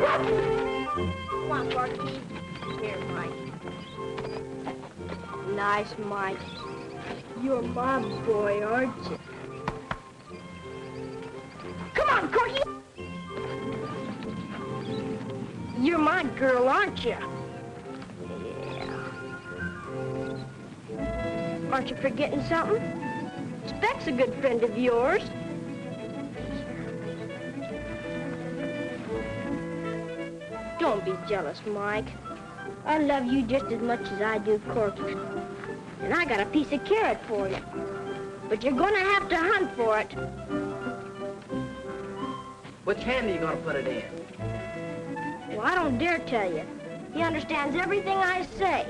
Come on, Corky. Here, Mike. Nice, Mike. You're my boy, aren't you? Come on, Corky! You're my girl, aren't you? Yeah. Aren't you forgetting something? Speck's a good friend of yours. Don't be jealous, Mike. I love you just as much as I do Corky. And I got a piece of carrot for you. But you're gonna have to hunt for it. Which hand are you gonna put it in? Well, I don't dare tell you. He understands everything I say.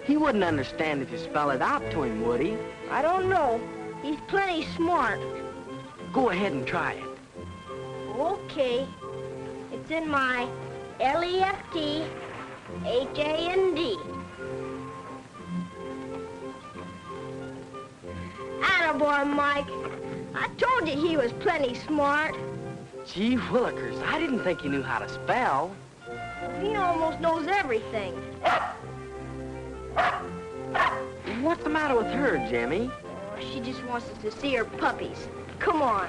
He wouldn't understand if you spell it out to him, would he? I don't know. He's plenty smart. Go ahead and try it. Okay. It's in my L-E-F-T-H-A-N-D. Attaboy, Mike. I told you he was plenty smart. Gee willikers, I didn't think he knew how to spell. He almost knows everything. What's the matter with her, Jimmy? Oh, she just wants us to see her puppies. Come on.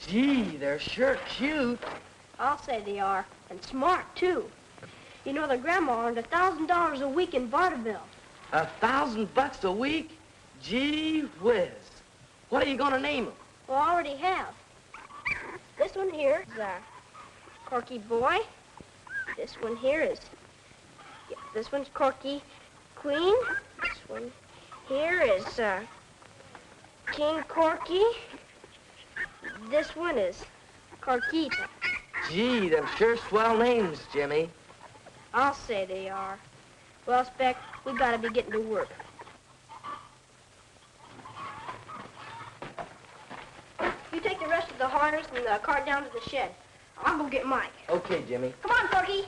Gee, they're sure cute. I'll say they are. And smart, too. You know, their grandma earned $1,000 a week in vaudeville. $1,000 a week? Gee whiz. What are you gonna name them? Well, I already have. This one here is Corky Boy. This one here is... Yeah, this one's Corky Queen. This one here is King Corky. This one is Corquita. Gee, them sure swell names, Jimmy. I'll say they are. Well, Speck, we gotta be getting to work. You take the rest of the harness and the cart down to the shed. I'll go get Mike. Okay, Jimmy. Come on, Corky.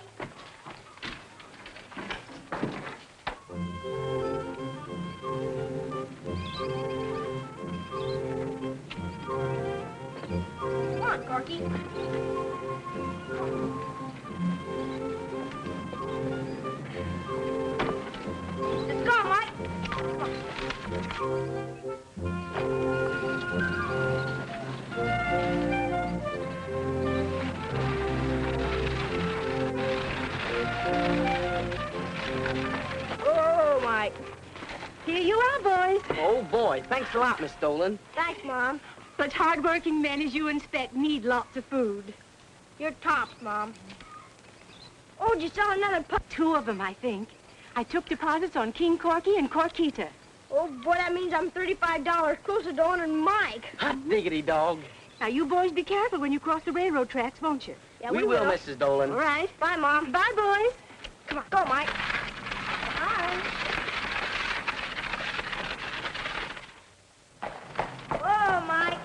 Come on, Corky. Let's go, Mike. Come on. Oh, Mike. Here you are, boys. Oh, boy. Thanks a lot, Miss Dolan. Thanks, Mom. Such hard-working men as you and Speck need lots of food. You're tops, Mom. Oh, did you sell another pup? 2 of them, I think. I took deposits on King Corky and Corquita. Oh, boy, that means I'm $35 closer to owning Mike. Hot diggity dog. Now, you boys be careful when you cross the railroad tracks, won't you? Yeah, we will, Mrs. Dolan. All right. Bye, Mom. Bye, boys. Come on, go, Mike. Bye. Whoa, Mike.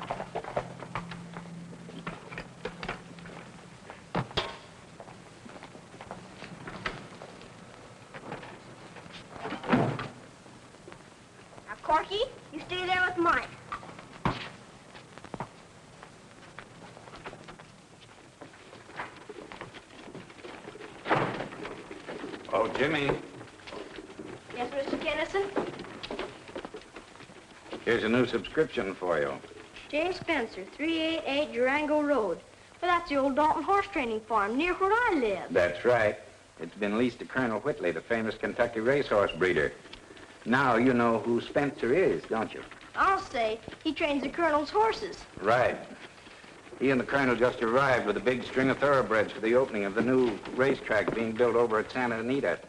Now, Corky, you stay there with Mike. Oh, Jimmy, Yes, Mr. Kennison? here's a new subscription for you. J. Spencer, 388 Durango Road. Well, that's the old Dalton horse training farm near where I live. That's right. It's been leased to Colonel Whitley, the famous Kentucky racehorse breeder. Now you know who Spencer is, don't you? I'll say he trains the colonel's horses. Right. He and the Colonel just arrived with a big string of thoroughbreds for the opening of the new racetrack being built over at Santa Anita.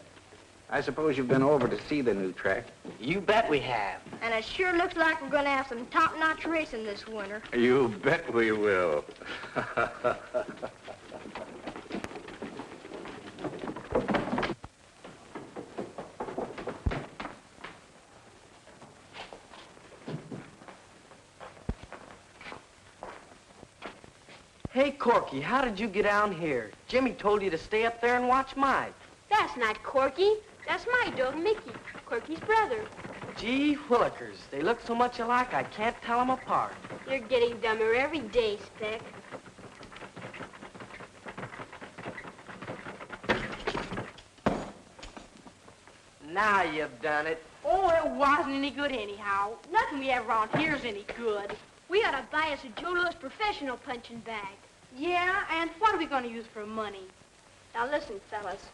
I suppose you've been over to see the new track. You bet we have. And it sure looks like we're going to have some top-notch racing this winter. You bet we will. Hey, Corky, how did you get down here? Jimmy told you to stay up there and watch Mike. That's not Corky. That's my dog, Mickey, Corky's brother. Gee willikers, they look so much alike I can't tell them apart. You're getting dumber every day, Speck. Now you've done it. Oh, it wasn't any good anyhow. Nothing we have around here's any good. We ought to buy us a Joe Louis professional punching bag. Yeah, and what are we going to use for money? Now listen, fellas.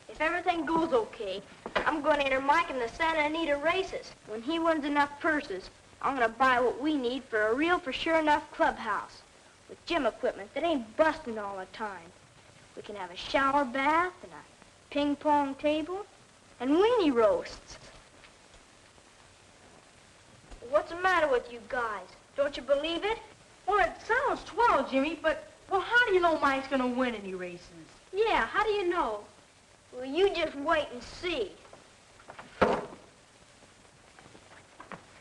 If everything goes okay, I'm going to enter Mike in the Santa Anita races. When he wins enough purses, I'm going to buy what we need for a real for sure enough clubhouse with gym equipment that ain't busting all the time. We can have a shower bath and a ping pong table and weenie roasts. What's the matter with you guys? Don't you believe it? Well, it sounds swell, Jimmy, but, well, how do you know Mike's going to win any races? Yeah, how do you know? Well, you just wait and see.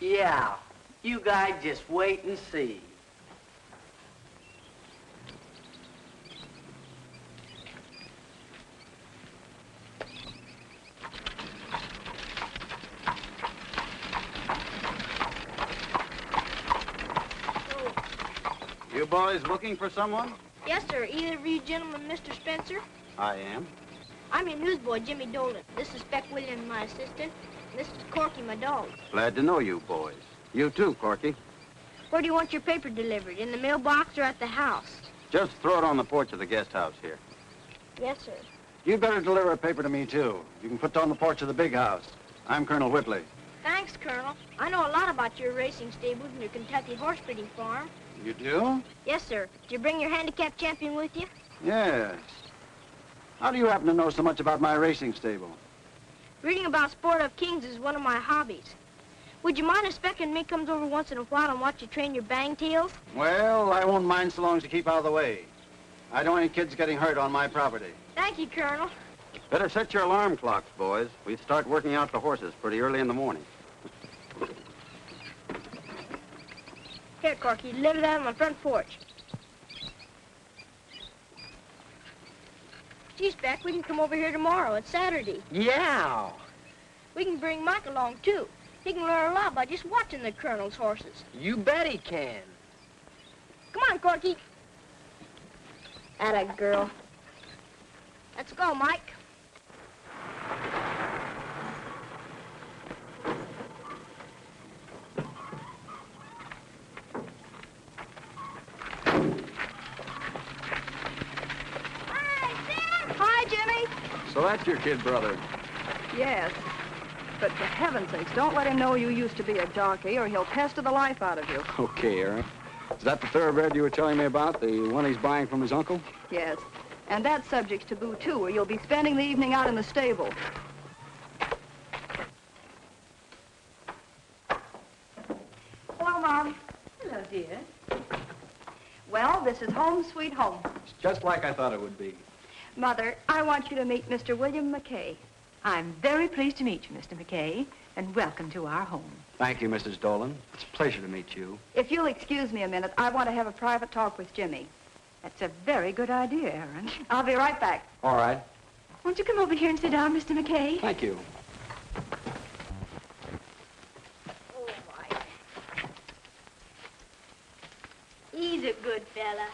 Yeah, you guys just wait and see. You boys looking for someone? Yes, sir. Either of you gentlemen, Mr. Spencer? I am. I'm your newsboy, Jimmy Dolan. This is Speck Williams, my assistant. And this is Corky, my dog. Glad to know you boys. You too, Corky. Where do you want your paper delivered? In the mailbox or at the house? Just throw it on the porch of the guest house here. Yes, sir. You'd better deliver a paper to me, too. You can put it on the porch of the big house. I'm Colonel Whitley. Thanks, Colonel. I know a lot about your racing stables and your Kentucky horse breeding farm. You do? Yes, sir. Did you bring your handicap champion with you? Yes. How do you happen to know so much about my racing stable? Reading about Sport of Kings is one of my hobbies. Would you mind if Speck and me comes over once in a while and watch you train your bang tails? Well, I won't mind so long as you keep out of the way. I don't want any kids getting hurt on my property. Thank you, Colonel. Better set your alarm clocks, boys. We start working out the horses pretty early in the morning. Here, Corky, deliver that on my front porch. Gee, Speck, we can come over here tomorrow. It's Saturday. Yeah. We can bring Mike along, too. He can learn a lot by just watching the Colonel's horses. You bet he can. Come on, Corky. Atta girl. Let's go, Mike. Hi, Jimmy. So that's your kid brother. Yes. But for heaven's sakes, don't let him know you used to be a jockey or he'll pester the life out of you. Okay, Aaron. Is that the thoroughbred you were telling me about, the one he's buying from his uncle? Yes. And that's subject to taboo, too, or you'll be spending the evening out in the stable. Hello, Mom. Hello, dear. Well, this is home sweet home. It's just like I thought it would be. Mother, I want you to meet Mr. William McKay. I'm very pleased to meet you, Mr. McKay, and welcome to our home. Thank you, Mrs. Dolan. It's a pleasure to meet you. If you'll excuse me a minute, I want to have a private talk with Jimmy. That's a very good idea, Aaron. I'll be right back. All right. Won't you come over here and sit down, Mr. McKay? Thank you. Oh, Mike. He's a good fella.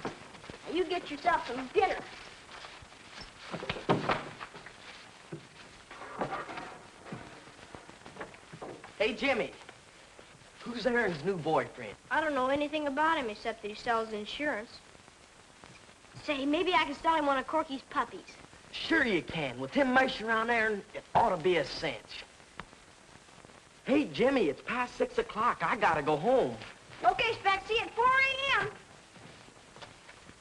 Now, you get yourself some dinner. Hey, Jimmy. Who's Aaron's new boyfriend? I don't know anything about him except that he sells insurance. Say, maybe I can sell him one of Corky's puppies. Sure you can. With him mushing around Aaron, it ought to be a cinch. Hey, Jimmy, it's past 6 o'clock. I gotta go home. Okay, Speck, see you at 4 a.m.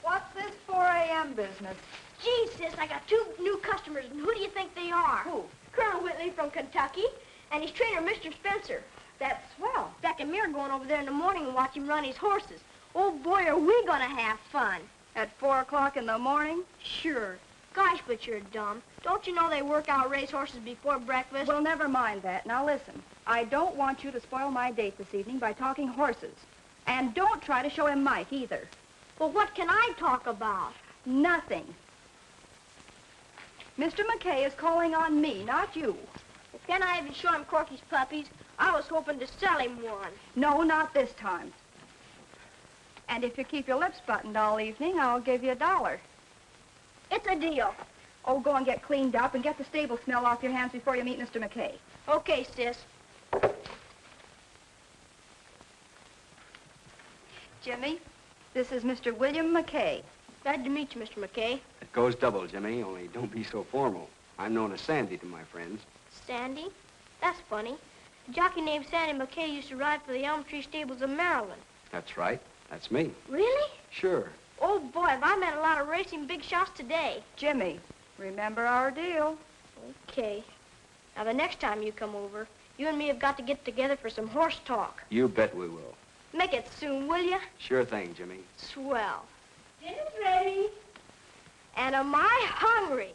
What's this 4 a.m. business? Gee, sis, I got 2 new customers, and who do you think they are? Who? Colonel Whitley from Kentucky, and his trainer, Mr. Spencer. That's swell. Speck and me are going over there in the morning and watch him run his horses. Oh, boy, are we gonna have fun. At 4 o'clock in the morning? Sure. Gosh, but you're dumb. Don't you know they work out race horses before breakfast? Well, never mind that. Now listen, I don't want you to spoil my date this evening by talking horses. And don't try to show him Mike either. Well, what can I talk about? Nothing. Mr. McKay is calling on me, not you. Can I even show him Corky's puppies? I was hoping to sell him one. No, not this time. And if you keep your lips buttoned all evening, I'll give you $1. It's a deal. Oh, go and get cleaned up and get the stable smell off your hands before you meet Mr. McKay. Okay, sis. Jimmy, this is Mr. William McKay. Glad to meet you, Mr. McKay. It goes double, Jimmy, only don't be so formal. I'm known as Sandy to my friends. Sandy? That's funny. A jockey named Sandy McKay used to ride for the Elm Tree Stables of Maryland. That's right. That's me. Really? Sure. Oh, boy, have I met a lot of racing big shots today. Jimmy, remember our deal. Okay. Now, the next time you come over, you and me have got to get together for some horse talk. You bet we will. Make it soon, will you? Sure thing, Jimmy. Swell. Dinner's ready. And am I hungry?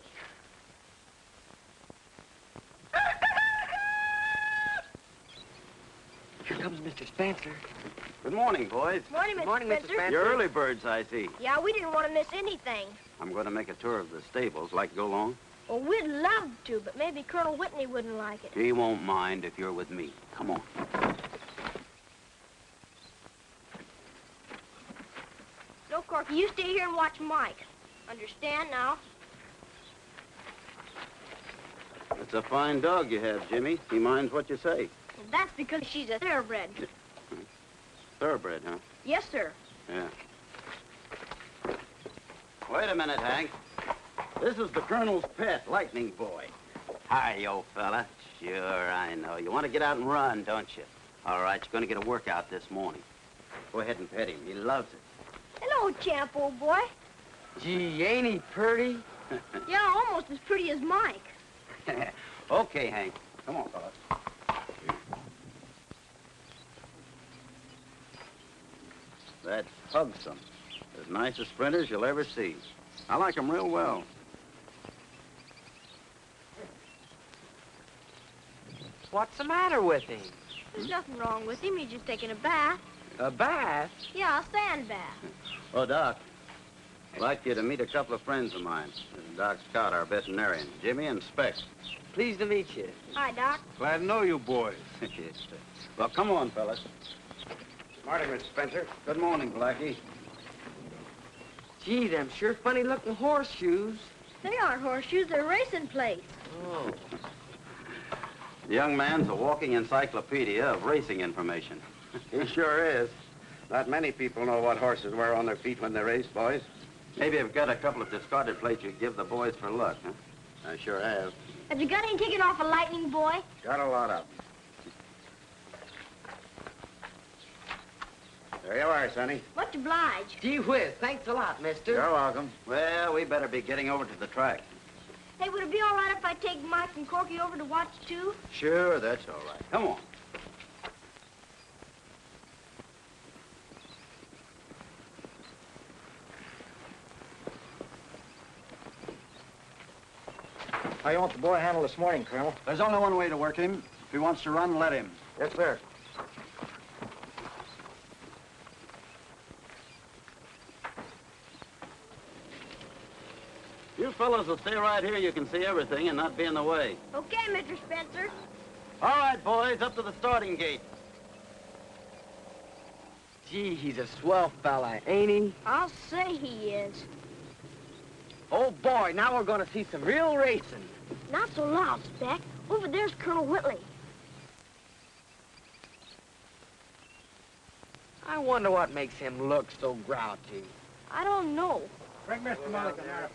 Here comes Mr. Spencer. Good morning, boys. Morning, Mr. Morning, Mr. Spencer. Spencer. You're early birds, I see. Yeah, we didn't want to miss anything. I'm going to make a tour of the stables. Like to go along? Well, we'd love to, but maybe Colonel Whitney wouldn't like it. He won't mind if you're with me. Come on. No, Corky, you stay here and watch Mike. Understand now? It's a fine dog you have, Jimmy. He minds what you say. Well, that's because she's a thoroughbred. Thoroughbred, huh? Yes, sir. Yeah. Wait a minute, Hank. This is the Colonel's pet, Lightning Boy. Hi, old fella. Sure, I know. You want to get out and run, don't you? All right, you're going to get a workout this morning. Go ahead and pet him. He loves it. Hello, champ, old boy. Gee, ain't he pretty? Yeah, almost as pretty as Mike. Okay, Hank. Come on, fellas. That's Hugsome. As nice a sprinters you'll ever see. I like 'em real well. What's the matter with him? There's nothing wrong with him. He's just taking a bath. A bath? Yeah, a sand bath. Oh, Doc. I'd like you to meet a couple of friends of mine. This is Doc Scott, our veterinarian. Jimmy and Specs. Pleased to meet you. Hi, Doc. Glad to know you boys. Well, come on, fellas. Morning, Mr. Spencer. Good morning, Blackie. Gee, them sure funny-looking horseshoes. They aren't horseshoes. They're racing plates. Oh. The young man's a walking encyclopedia of racing information. He sure is. Not many people know what horses wear on their feet when they race, boys. Maybe I've got a couple of discarded plates you give the boys for luck, huh? I sure have. Have you got any ticket off a Lightning Boy? Got a lot of 'em. There you are, Sonny. Much obliged. Gee whiz, thanks a lot, mister. You're welcome. Well, we better be getting over to the track. Hey, would it be all right if I take Mike and Corky over to watch, too? Sure, that's all right. Come on. How you want the boy handled this morning, Colonel? There's only one way to work him. If he wants to run, let him. Yes, sir. You fellas will stay right here. You can see everything and not be in the way. Okay, Mr. Spencer. All right, boys, up to the starting gate. Gee, he's a swell fella, ain't he? I'll say he is. Oh, boy, now we're going to see some real racing. Not so loud, Speck. Over there's Colonel Whitley. I wonder what makes him look so grouchy. I don't know. Bring Mr. Mulligan out.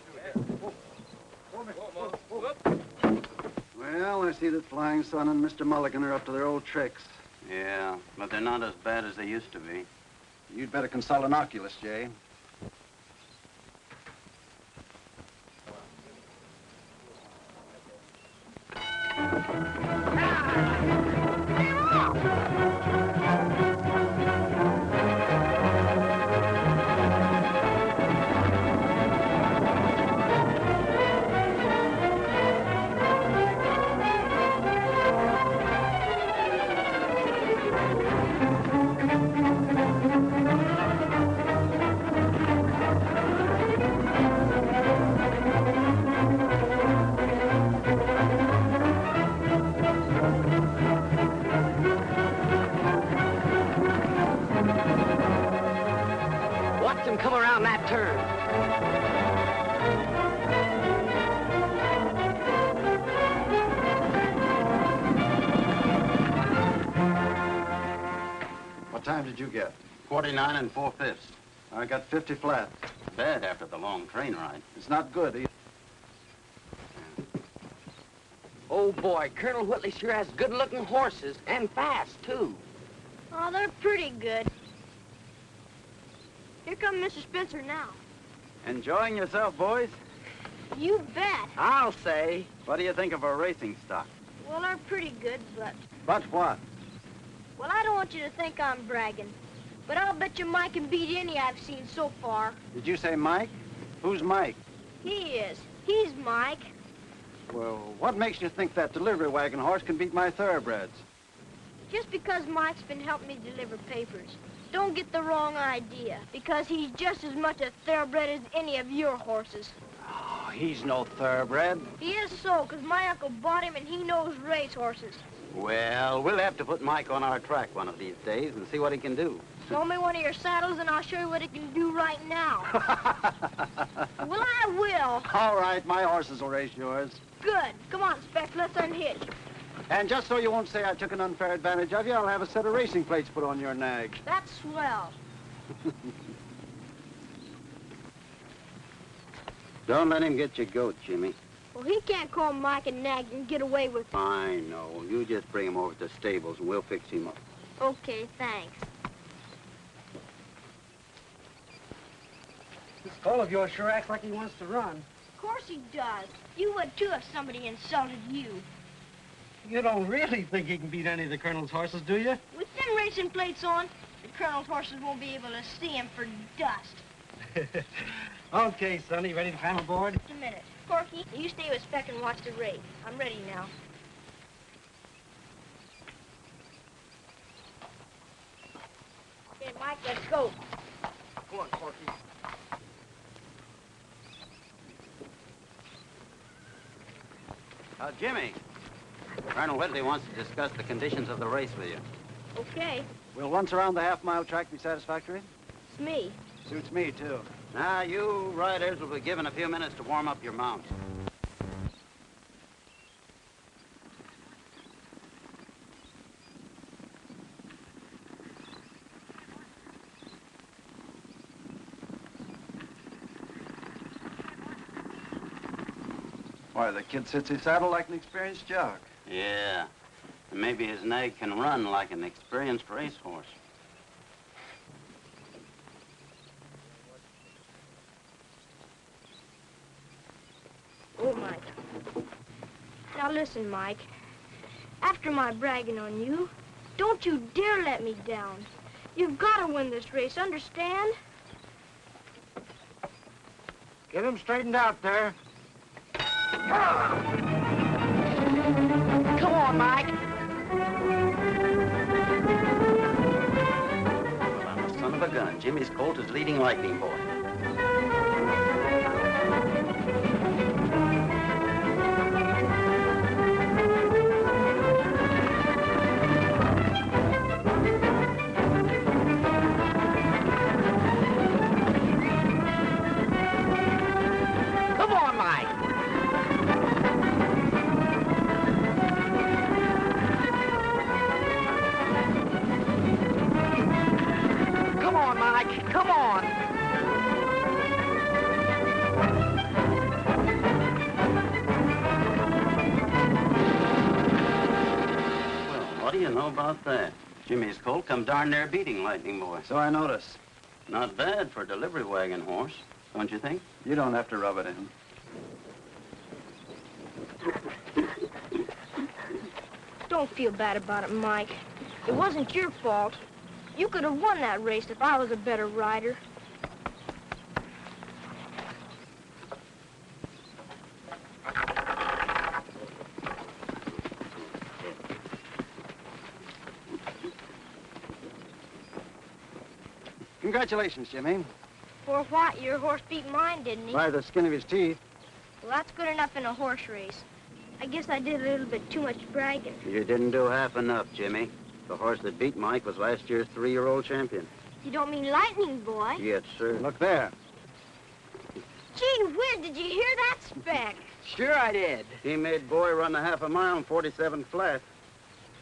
Well, I see that Flying Sun and Mr. Mulligan are up to their old tricks. Yeah, but they're not as bad as they used to be. You'd better consult an oculist, Jay. did you get? 49 and 4/5. I got 50 flat. Bad after the long train ride. It's not good either. Oh, boy, Colonel Whitley sure has good-looking horses, and fast, too. Oh, they're pretty good. Here comes Mr. Spencer now. Enjoying yourself, boys? You bet. I'll say. What do you think of our racing stock? Well, they're pretty good, but... But what? Well, I don't want you to think I'm bragging. But I'll bet you Mike can beat any I've seen so far. Did you say Mike? Who's Mike? He is. He's Mike. Well, what makes you think that delivery wagon horse can beat my thoroughbreds? Just because Mike's been helping me deliver papers. Don't get the wrong idea, because he's just as much a thoroughbred as any of your horses. Oh, he's no thoroughbred. He is so, because my uncle bought him and he knows race horses. Well, we'll have to put Mike on our track one of these days and see what he can do. Show me one of your saddles and I'll show you what he can do right now. Well, I will. All right, my horses will race yours. Good. Come on, Speck, let's unhitch. And just so you won't say I took an unfair advantage of you, I'll have a set of racing plates put on your nag. That's swell. Don't let him get your goat, Jimmy. Well, he can't call Mike and nag and get away with it. I know. You just bring him over to the stables and we'll fix him up. Okay, thanks. This colt of yours sure acts like he wants to run. Of course he does. You would too if somebody insulted you. You don't really think he can beat any of the Colonel's horses, do you? With them racing plates on, the Colonel's horses won't be able to see him for dust. Okay, Sonny, ready to climb aboard? Just a minute. Corky, you stay with Speck and watch the race. I'm ready now. Okay, Mike, let's go. Come on, Corky. Jimmy, Colonel Whitley wants to discuss the conditions of the race with you. Okay, Will once around the half-mile track be satisfactory? it's me. Suits me, too. Now, you riders will be given a few minutes to warm up your mounts. Why, the kid sits his saddle like an experienced jock. Yeah. And maybe his nag can run like an experienced racehorse. Oh, Mike. Now listen, Mike. After my bragging on you, don't you dare let me down. You've got to win this race, understand? Get him straightened out there. Come on, Mike. Well, I'm a son of a gun. Jimmy's colt is leading Lightning Boy. Come on, Mike. Come on, Mike. Come on. Well, what do you know about that? Jimmy's colt come darn near beating Lightning Boy. So I notice. Not bad for a delivery wagon horse, don't you think? You don't have to rub it in. Don't feel bad about it, Mike. It wasn't your fault. You could have won that race if I was a better rider. Congratulations, Jimmy. For what? Your horse beat mine, didn't he? By the skin of his teeth. Well, that's good enough in a horse race. I guess I did a little bit too much bragging. You didn't do half enough, Jimmy. The horse that beat Mike was last year's 3-year-old champion. You don't mean Lightning Boy? Yes, sir. Look there. Gee whiz, did you hear that, Speck? Sure I did. He made Boy run a half a mile in 47 flat.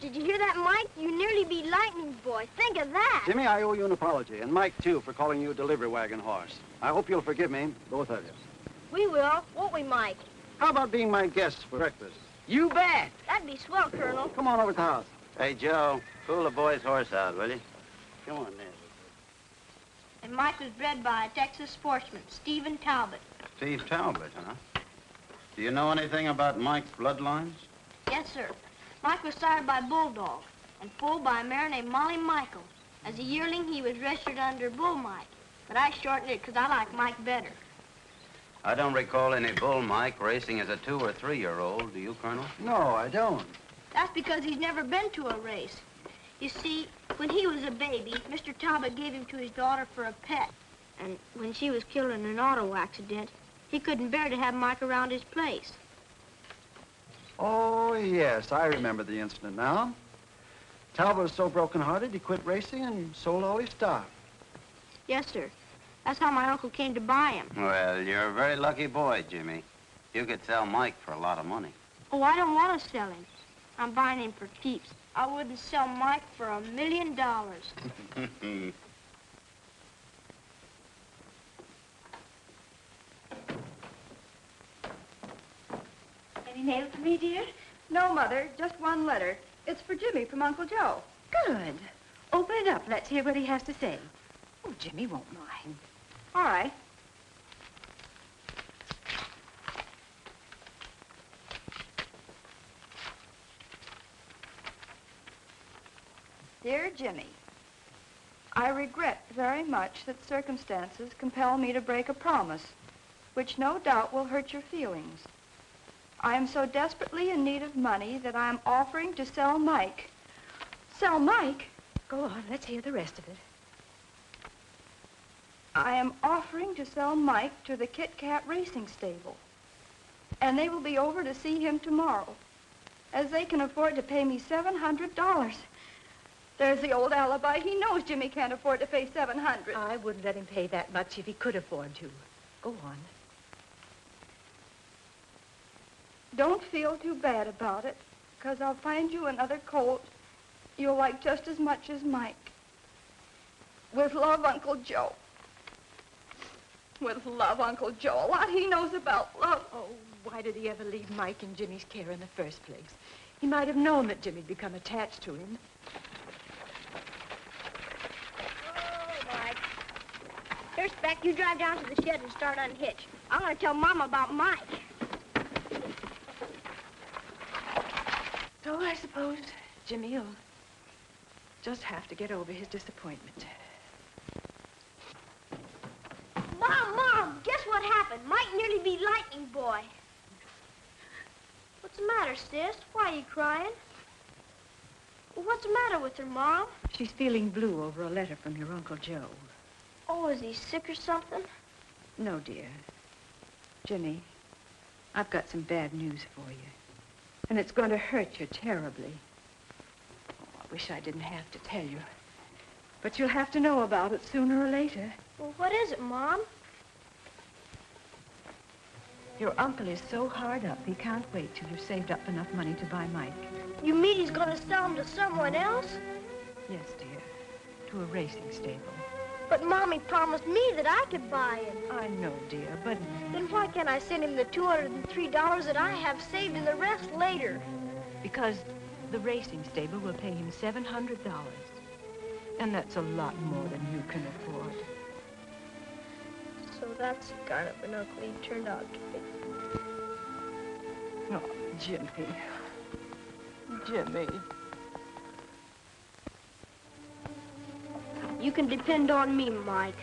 Did you hear that, Mike? You nearly beat Lightning Boy. Think of that. Jimmy, I owe you an apology, and Mike, too, for calling you a delivery wagon horse. I hope you'll forgive me, both of you. We will, won't we, Mike? How about being my guests for breakfast? You bet. That'd be swell, Colonel. Come on over to the house. Hey, Joe, pull the boy's horse out, will you? Come on, there. And Mike was bred by a Texas sportsman, Stephen Talbot. Steve Talbot, huh? Do you know anything about Mike's bloodlines? Yes, sir. Mike was sired by Bulldog and foaled by a mare named Molly Michael. As a yearling, he was registered under Bull Mike, but I shortened it because I like Mike better. I don't recall any Bull Mike racing as a 2- or 3-year-old. Do you, Colonel? No, I don't. That's because he's never been to a race. You see, when he was a baby, Mr. Talbot gave him to his daughter for a pet. And when she was killed in an auto accident, he couldn't bear to have Mike around his place. Oh, yes, I remember the incident now. Talbot was so broken-hearted, he quit racing and sold all his stock. Yes, sir. That's how my uncle came to buy him. Well, you're a very lucky boy, Jimmy. You could sell Mike for a lot of money. Oh, I don't want to sell him. I'm buying him for keeps. I wouldn't sell Mike for $1 million. Any mail for me, dear? No, Mother, just one letter. It's for Jimmy from Uncle Joe. Good. Open it up. Let's hear what he has to say. Oh, Jimmy won't mind. All right. Dear Jimmy, I regret very much that circumstances compel me to break a promise, which no doubt will hurt your feelings. I am so desperately in need of money that I am offering to sell Mike. Sell Mike? Go on. Let's hear the rest of it. I am offering to sell Mike to the Kit Kat Racing Stable. And they will be over to see him tomorrow, as they can afford to pay me $700. There's the old alibi. He knows Jimmy can't afford to pay $700. I wouldn't let him pay that much if he could afford to. Go on. Don't feel too bad about it, because I'll find you another colt you'll like just as much as Mike. With love, Uncle Joe. With love, Uncle Joe. A lot he knows about love. Oh, why did he ever leave Mike in Jimmy's care in the first place? He might have known that Jimmy'd become attached to him. Oh, Mike. Here, Speck, you drive down to the shed and start unhitch. I'm going to tell Mama about Mike. So I suppose Jimmy'll just have to get over his disappointment. Mom, guess what happened? Mike nearly beat Lightning Boy. What's the matter, sis? Why are you crying? Well, what's the matter with her, Mom? She's feeling blue over a letter from your Uncle Joe. Oh, is he sick or something? No, dear. Jimmy, I've got some bad news for you. And it's going to hurt you terribly. Oh, I wish I didn't have to tell you. But you'll have to know about it sooner or later. Well, what is it, Mom? Your uncle is so hard up, he can't wait till you've saved up enough money to buy Mike. You mean he's going to sell him to someone else? Yes, dear. To a racing stable. But Mommy promised me that I could buy him. I know, dear, but... Then why can't I send him the $203 that I have saved and the rest later? Because the racing stable will pay him $700. And that's a lot more than you can afford. So that's the kind of an uncle he turned out to be. Oh, Jimmy. Jimmy. You can depend on me, Mike.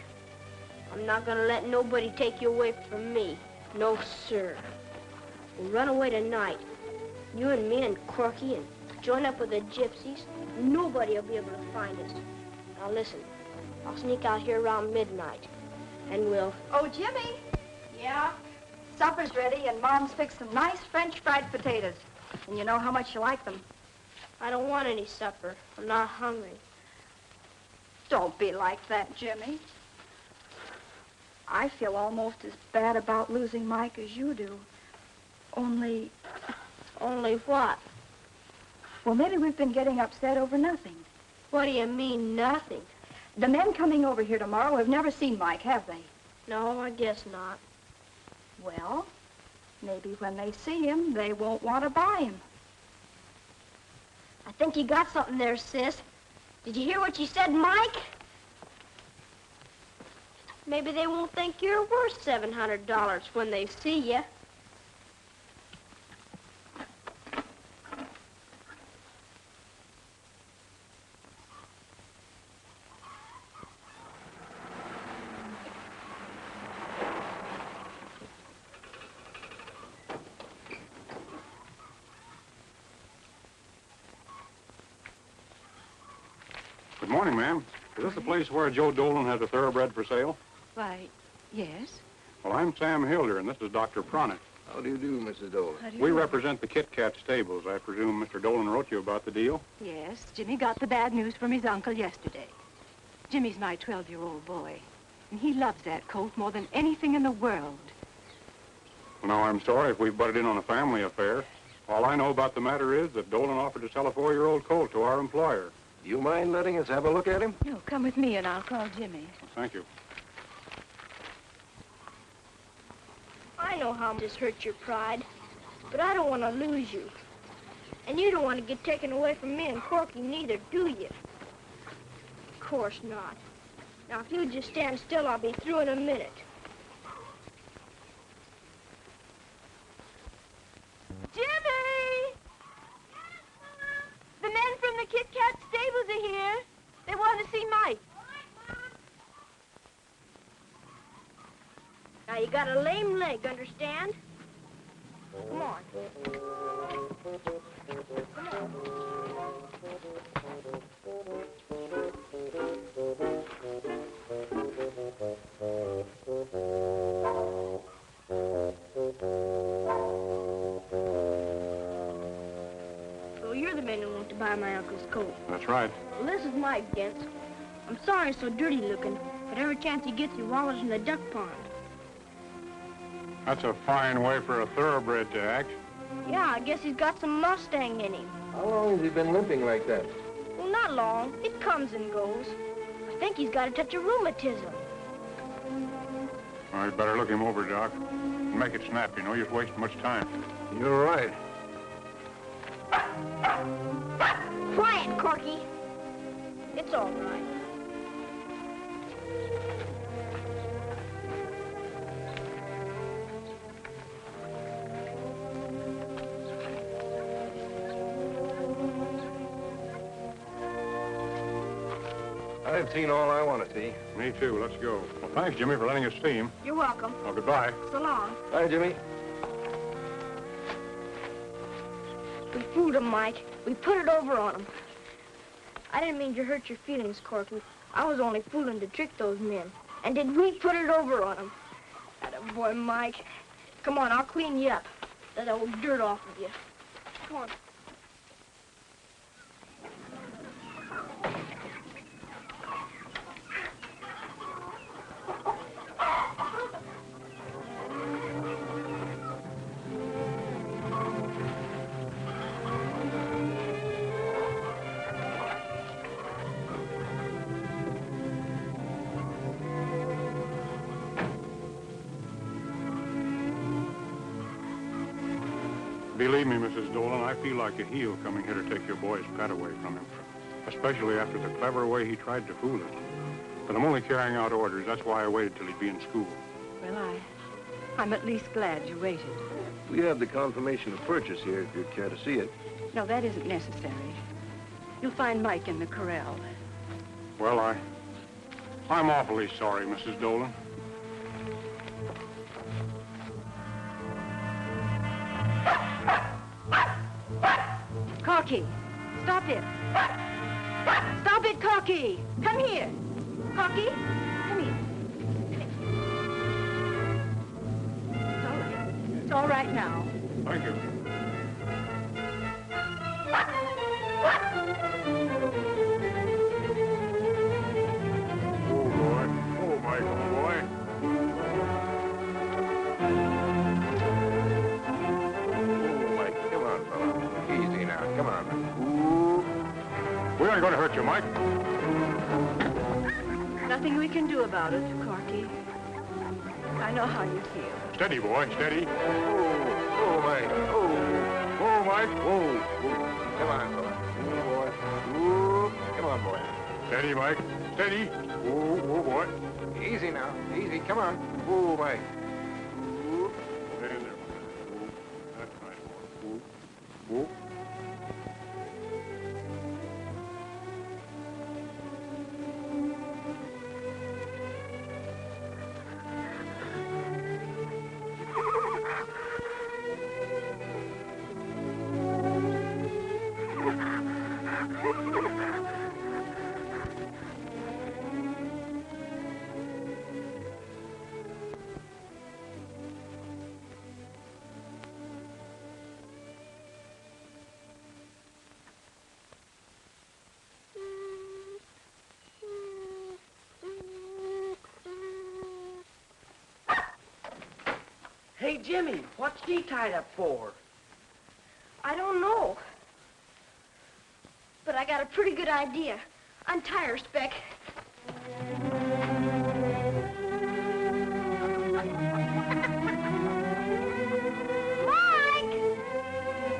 I'm not gonna let nobody take you away from me. No, sir. We'll run away tonight. You and me and Corky and join up with the gypsies. Nobody will be able to find us. Now listen, I'll sneak out here around midnight. And we'll... Oh, Jimmy. Yeah? Supper's ready, and Mom's fixed some nice French fried potatoes. And you know how much you like them. I don't want any supper. I'm not hungry. Don't be like that, Jimmy. I feel almost as bad about losing Mike as you do. Only Only what? Well, maybe we've been getting upset over nothing. What do you mean, nothing? The men coming over here tomorrow have never seen Mike, have they? No, I guess not. Well, maybe when they see him, they won't want to buy him. I think you got something there, sis. Did you hear what you said, Mike? Maybe they won't think you're worth $700 when they see you. Good morning, ma'am. Is this the place where Joe Dolan has a thoroughbred for sale? Why, yes. Well, I'm Sam Hilder, and this is Dr. Pronick. How do you do, Mrs. Dolan? How do you We do? represent the Kit Kat stables. I presume Mr. Dolan wrote you about the deal? Yes, Jimmy got the bad news from his uncle yesterday. Jimmy's my 12-year-old boy, and he loves that colt more than anything in the world. Well, now, I'm sorry if we butted in on a family affair. All I know about the matter is that Dolan offered to sell a 4-year-old colt to our employer. Do you mind letting us have a look at him? No, come with me and I'll call Jimmy. Thank you. I know how this hurts your pride, but I don't want to lose you. And you don't want to get taken away from me and Corky neither, do you? Of course not. Now, if you just stand still, I'll be through in a minute. Jimmy! The men from the Kit Kat stables are here. They want to see Mike. Now, you got a lame leg, understand? Come on. So you're the men who want to buy my uncle's coat. That's right. Well, this is Mike, gents. I'm sorry he's so dirty looking, but every chance he gets, he wallows in the duck pond. That's a fine way for a thoroughbred to act. Yeah, I guess he's got some Mustang in him. How long has he been limping like that? Well, not long. It comes and goes. I think he's got a touch of rheumatism. Well, you better look him over, Doc. Make it snappy. No use wasting much time. You're right. Quiet, Corky. It's all right. I've seen all I want to see. Me too. Let's go. Well, thanks, Jimmy, for letting us see him. You're welcome. Well, goodbye. So long. Bye, Jimmy. We fooled him, Mike. We put it over on him. I didn't mean to hurt your feelings, Corky. I was only fooling to trick those men. And did we put it over on him? Attaboy, Mike. Come on, I'll clean you up. That old dirt off of you. Come on. Believe me, Mrs. Dolan, I feel like a heel coming here to take your boy's pet away from him, especially after the clever way he tried to fool us. But I'm only carrying out orders. That's why I waited till he'd be in school. Well, I'm at least glad you waited. We have the confirmation of purchase here, if you'd care to see it. No, that isn't necessary. You'll find Mike in the corral. Well, I'm awfully sorry, Mrs. Dolan. Corky, stop it. Stop it, Corky. Come here. Corky, come here. It's all right. It's all right now. Thank you. Oh, boy. Oh, Michael, boy. Oh, Mike, come on, fella. Easy now. Come on. ain't gonna hurt you, Mike. Nothing we can do about it, Corky. I know how you feel. Steady, boy, steady. Oh, Mike. Whoa, Mike. Whoa. Come on, boy. Boy. Ooh. Come on, boy. Steady, Mike. Steady. Whoa, boy. Easy now. Easy. Come on. Whoa, Mike. Ooh. There, there. Whoa. That's right, boy. Whoa. Hey, Jimmy, what's she tied up for? I don't know. But I got a pretty good idea. Untie her, Speck. Mike!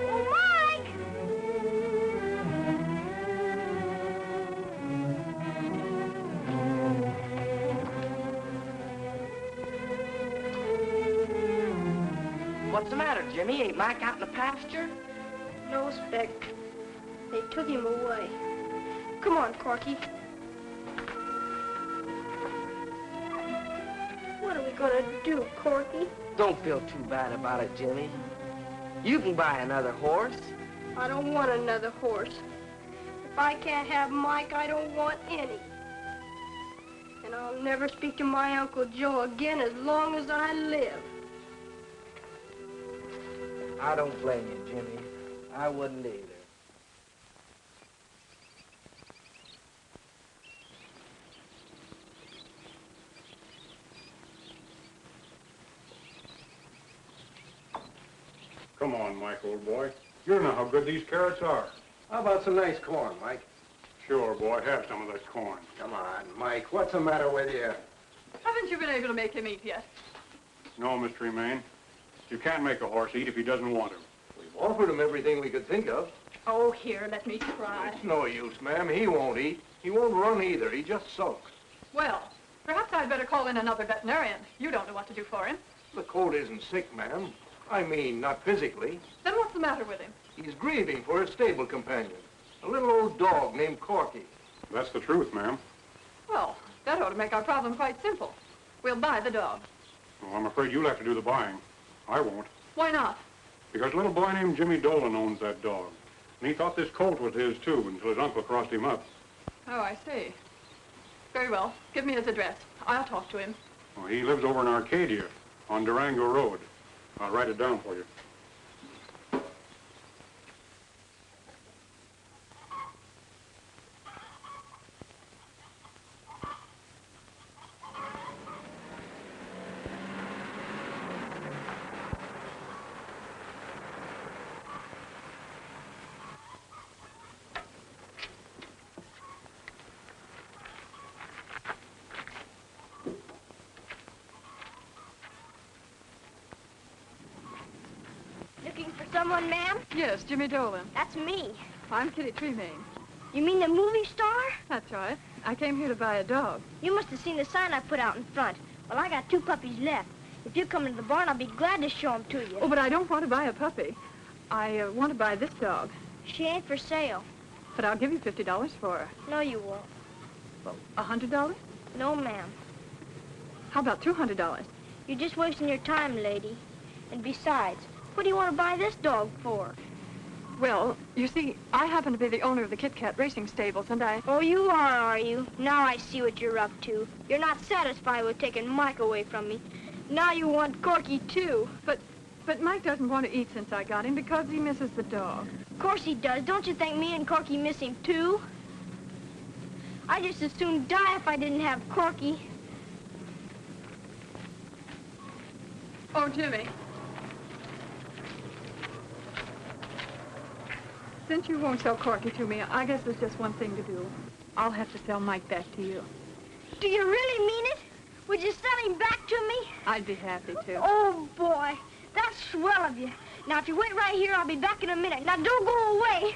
Oh, Mike! What's the matter, Jimmy? Ain't Mike out in the pasture? No, Speck. They took him away. Come on, Corky. What are we gonna do, Corky? Don't feel too bad about it, Jimmy. You can buy another horse. I don't want another horse. If I can't have Mike, I don't want any. And I'll never speak to my Uncle Joe again as long as I live. I don't blame you, Jimmy. I wouldn't either. Come on, Mike, old boy. You know how good these carrots are. How about some nice corn, Mike? Sure, boy. Have some of that corn. Come on, Mike. What's the matter with you? Haven't you been able to make him eat yet? No, Mr. Emain. You can't make a horse eat if he doesn't want to. We've offered him everything we could think of. Oh, here, let me try. It's no use, ma'am. He won't eat. He won't run either. He just sulks. Well, perhaps I'd better call in another veterinarian. You don't know what to do for him. The colt isn't sick, ma'am. I mean, not physically. Then what's the matter with him? He's grieving for his stable companion, a little old dog named Corky. That's the truth, ma'am. Well, that ought to make our problem quite simple. We'll buy the dog. Well, I'm afraid you'll have to do the buying. I won't. Why not? Because a little boy named Jimmy Dolan owns that dog. And he thought this colt was his, too, until his uncle crossed him up. Oh, I see. Very well. Give me his address. I'll talk to him. Well, he lives over in Arcadia on Durango Road. I'll write it down for you. Looking for someone, ma'am? Yes, Jimmy Dolan. That's me. I'm Kitty Tremaine. You mean the movie star? That's right. I came here to buy a dog. You must have seen the sign I put out in front. Well, I got 2 puppies left. If you come into the barn, I'll be glad to show them to you. Oh, but I don't want to buy a puppy. I want to buy this dog. She ain't for sale. But I'll give you $50 for her. No, you won't. Well, $100? No, ma'am. How about $200? You're just wasting your time, lady. And besides, what do you want to buy this dog for? Well, you see, I happen to be the owner of the Kit Kat racing stables, and I... Oh, you are you? Now I see what you're up to. You're not satisfied with taking Mike away from me. Now you want Corky, too. But Mike doesn't want to eat since I got him because he misses the dog. Of course he does. Don't you think me and Corky miss him, too? I'd just as soon die if I didn't have Corky. Oh, Jimmy. Since you won't sell Corky to me, I guess there's just one thing to do. I'll have to sell Mike back to you. Do you really mean it? Would you sell him back to me? I'd be happy to. Oh, boy. That's swell of you. Now, if you wait right here, I'll be back in a minute. Now, don't go away.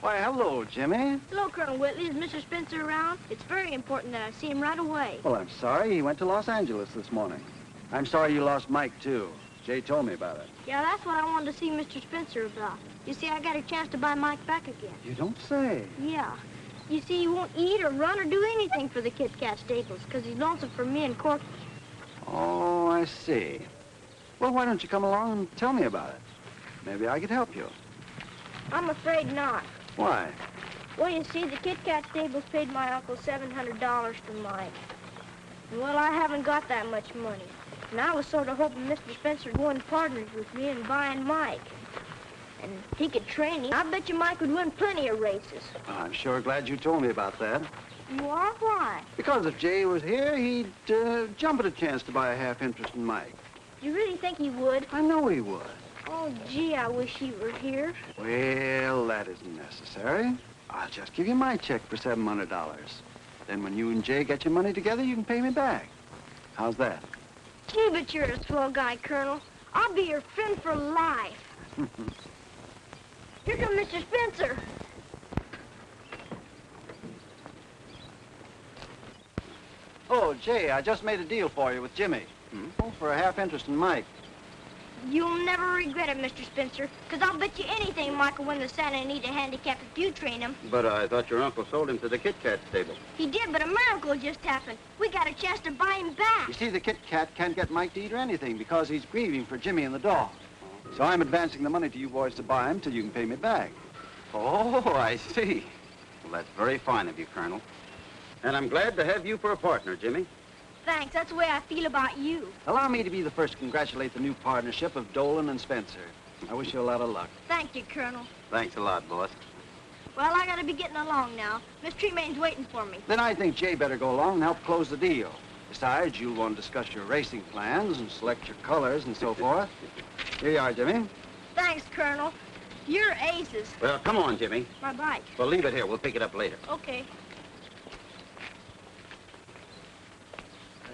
Why, hello, Jimmy. Hello, Colonel Whitley. Is Mr. Spencer around? It's very important that I see him right away. Well, I'm sorry. He went to Los Angeles this morning. I'm sorry you lost Mike, too. Jay told me about it. Yeah, that's what I wanted to see Mr. Spencer about. You see, I got a chance to buy Mike back again. You don't say. Yeah. You see, he won't eat or run or do anything for the Kit Kat stables because he's lonesome for me and Corky. Oh, I see. Well, why don't you come along and tell me about it? Maybe I could help you. I'm afraid not. Why? Well, you see, the Kit Kat stables paid my uncle $700 for Mike. Well, I haven't got that much money. And I was sort of hoping Mr. Spencer would go in partners with me in buying Mike. And he could train him. I bet you Mike would win plenty of races. I'm sure glad you told me about that. You are? Why? Because if Jay was here, he'd jump at a chance to buy a half interest in Mike. You really think he would? I know he would. Oh, gee, I wish he were here. Well, that isn't necessary. I'll just give you my check for $700. Then when you and Jay get your money together, you can pay me back. How's that? Gee, but you're a swell guy, Colonel. I'll be your friend for life. Here comes Mr. Spencer. Oh, Jay, I just made a deal for you with Jimmy. For a half interest in Mike. You'll never regret it, Mr. Spencer, because I'll bet you anything Mike will win the Santa Anita Handicap if you train him. But I thought your uncle sold him to the Kit Kat stable. He did, but a miracle just happened. We got a chance to buy him back. You see, the Kit Kat can't get Mike to eat or anything because he's grieving for Jimmy and the dog. So I'm advancing the money to you boys to buy him till you can pay me back. Oh, I see. Well, that's very fine of you, Colonel. And I'm glad to have you for a partner, Jimmy. Thanks. That's the way I feel about you. Allow me to be the first to congratulate the new partnership of Dolan and Spencer. I wish you a lot of luck. Thank you, Colonel. Thanks a lot, boss. Well, I gotta be getting along now. Miss Tremaine's waiting for me. Then I think Jay better go along and help close the deal. Besides, you'll want to discuss your racing plans and select your colors and so forth. Here you are, Jimmy. Thanks, Colonel. You're aces. Well, come on, Jimmy. My bike. Well, leave it here. We'll pick it up later. Okay.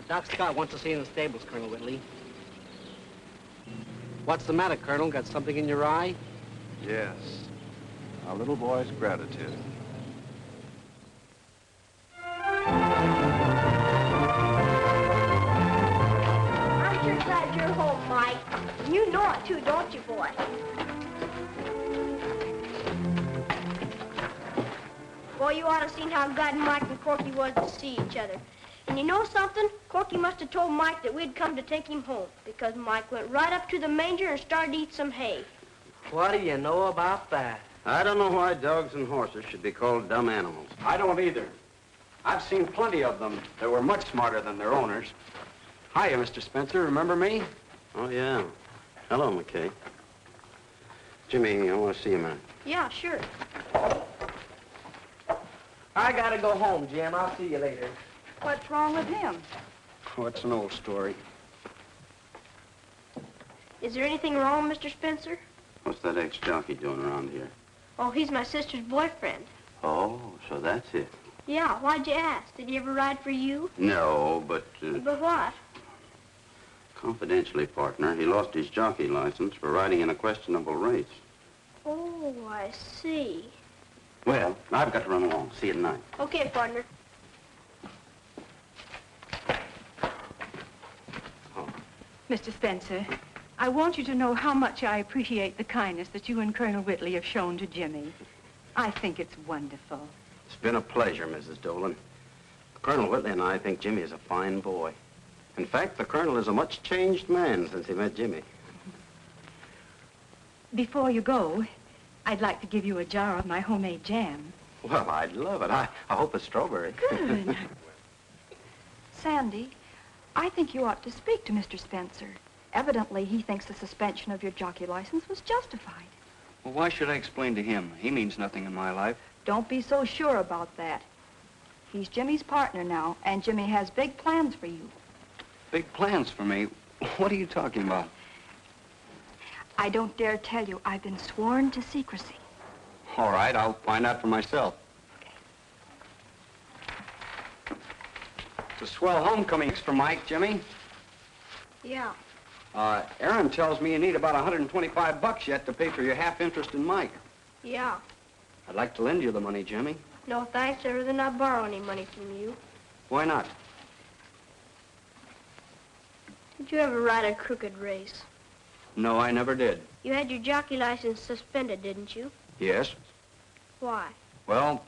Doc Scott wants to see you in the stables, Colonel Whitley. What's the matter, Colonel? Got something in your eye? Yes. Our little boy's gratitude. I'm sure glad you're home, Mike. And you know it, too, don't you, boy? Boy, you ought to seen how glad Mike and Corky was to see each other. And you know something? Corky must have told Mike that we'd come to take him home because Mike went right up to the manger and started to eat some hay. What do you know about that? I don't know why dogs and horses should be called dumb animals. I don't either. I've seen plenty of them that were much smarter than their owners. Hiya, Mr. Spencer. Remember me? Oh, yeah. Hello, McKay. Jimmy, I want to see you, man. Yeah, sure. I gotta go home, Jim. I'll see you later. What's wrong with him? Oh, it's an old story. Is there anything wrong, Mr. Spencer? What's that ex-jockey doing around here? Oh, he's my sister's boyfriend. Oh, so that's it. Yeah, why'd you ask? Did he ever ride for you? No, but, But what? confidentially, partner, he lost his jockey license for riding in a questionable race. Oh, I see. Well, I've got to run along. See you tonight. Okay, partner. Mr. Spencer, I want you to know how much I appreciate the kindness that you and Colonel Whitley have shown to Jimmy. I think it's wonderful. It's been a pleasure, Mrs. Dolan. Colonel Whitley and I think Jimmy is a fine boy. In fact, the Colonel is a much changed man since he met Jimmy. Before you go, I'd like to give you a jar of my homemade jam. Well, I'd love it. I hope it's strawberry. Good. Sandy, I think you ought to speak to Mr. Spencer. Evidently, he thinks the suspension of your jockey license was justified. Well, why should I explain to him? He means nothing in my life. Don't be so sure about that. He's Jimmy's partner now, and Jimmy has big plans for you. Big plans for me? What are you talking about? I don't dare tell you. I've been sworn to secrecy. All right, I'll find out for myself. It's a swell homecoming for Mike, Jimmy. Yeah. Aaron tells me you need about $125 yet to pay for your half interest in Mike. Yeah. I'd like to lend you the money, Jimmy. No thanks, I'd rather not borrow any money from you. Why not? Did you ever ride a crooked race? No, I never did. You had your jockey license suspended, didn't you? Yes. Why? Well,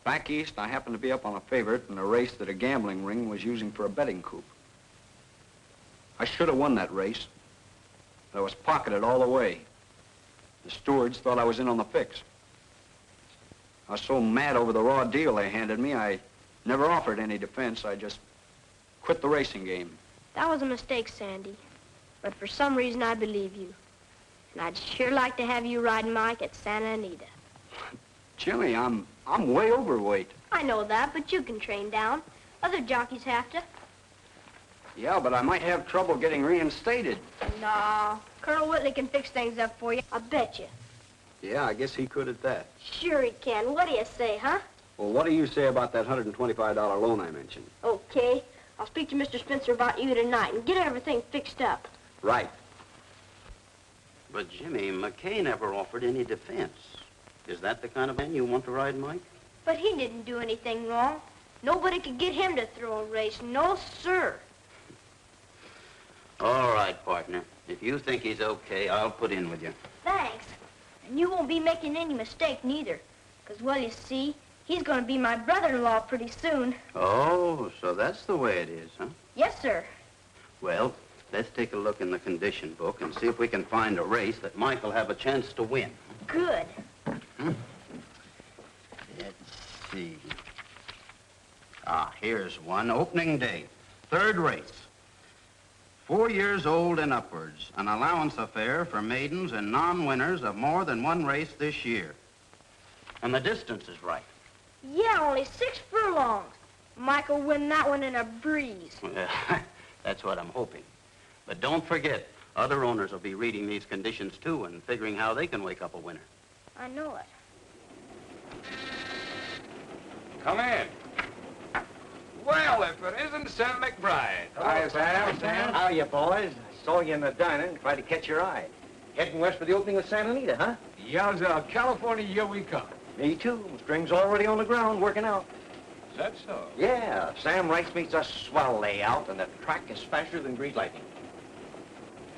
back east, I happened to be up on a favorite in a race that a gambling ring was using for a betting coup. I should have won that race, but I was pocketed all the way. The stewards thought I was in on the fix. I was so mad over the raw deal they handed me, I never offered any defense. I just quit the racing game. That was a mistake, Sandy. But for some reason, I believe you. And I'd sure like to have you ride Mike at Santa Anita. Jimmy, I'm way overweight. I know that, but you can train down. Other jockeys have to. Yeah, but I might have trouble getting reinstated. No, Colonel Whitley can fix things up for you. I bet you. Yeah, I guess he could at that. Sure he can. What do you say, huh? Well, what do you say about that $125 loan I mentioned? Okay. I'll speak to Mr. Spencer about you tonight and get everything fixed up. Right. But, Jimmy, McKay never offered any defense. Is that the kind of man you want to ride, Mike? But he didn't do anything wrong. Nobody could get him to throw a race. No, sir. All right, partner. If you think he's okay, I'll put in with you. Thanks. And you won't be making any mistake, neither. Because, well, you see, he's going to be my brother-in-law pretty soon. Oh, so that's the way it is, huh? Yes, sir. Well, let's take a look in the condition book and see if we can find a race that Mike will have a chance to win. Good. Let's see. Here's one. Opening day. Third race. 4 years old and upwards. An allowance affair for maidens and non-winners of more than one race this year. And the distance is right. Yeah, only 6 furlongs. Mike will win that one in a breeze. That's what I'm hoping. But don't forget, other owners will be reading these conditions, too, and figuring how they can wake up a winner. I know it. Come in. Well, if it isn't Sam McBride. Hi, Sam. How are you, boys? I saw you in the diner and tried to catch your eye. Heading west for the opening of Santa Anita, huh? Yowza, California, here we come. Me too. String's already on the ground, working out. Is that so? Yeah, Sam writes me it's a swell layout, and the track is faster than greased lightning.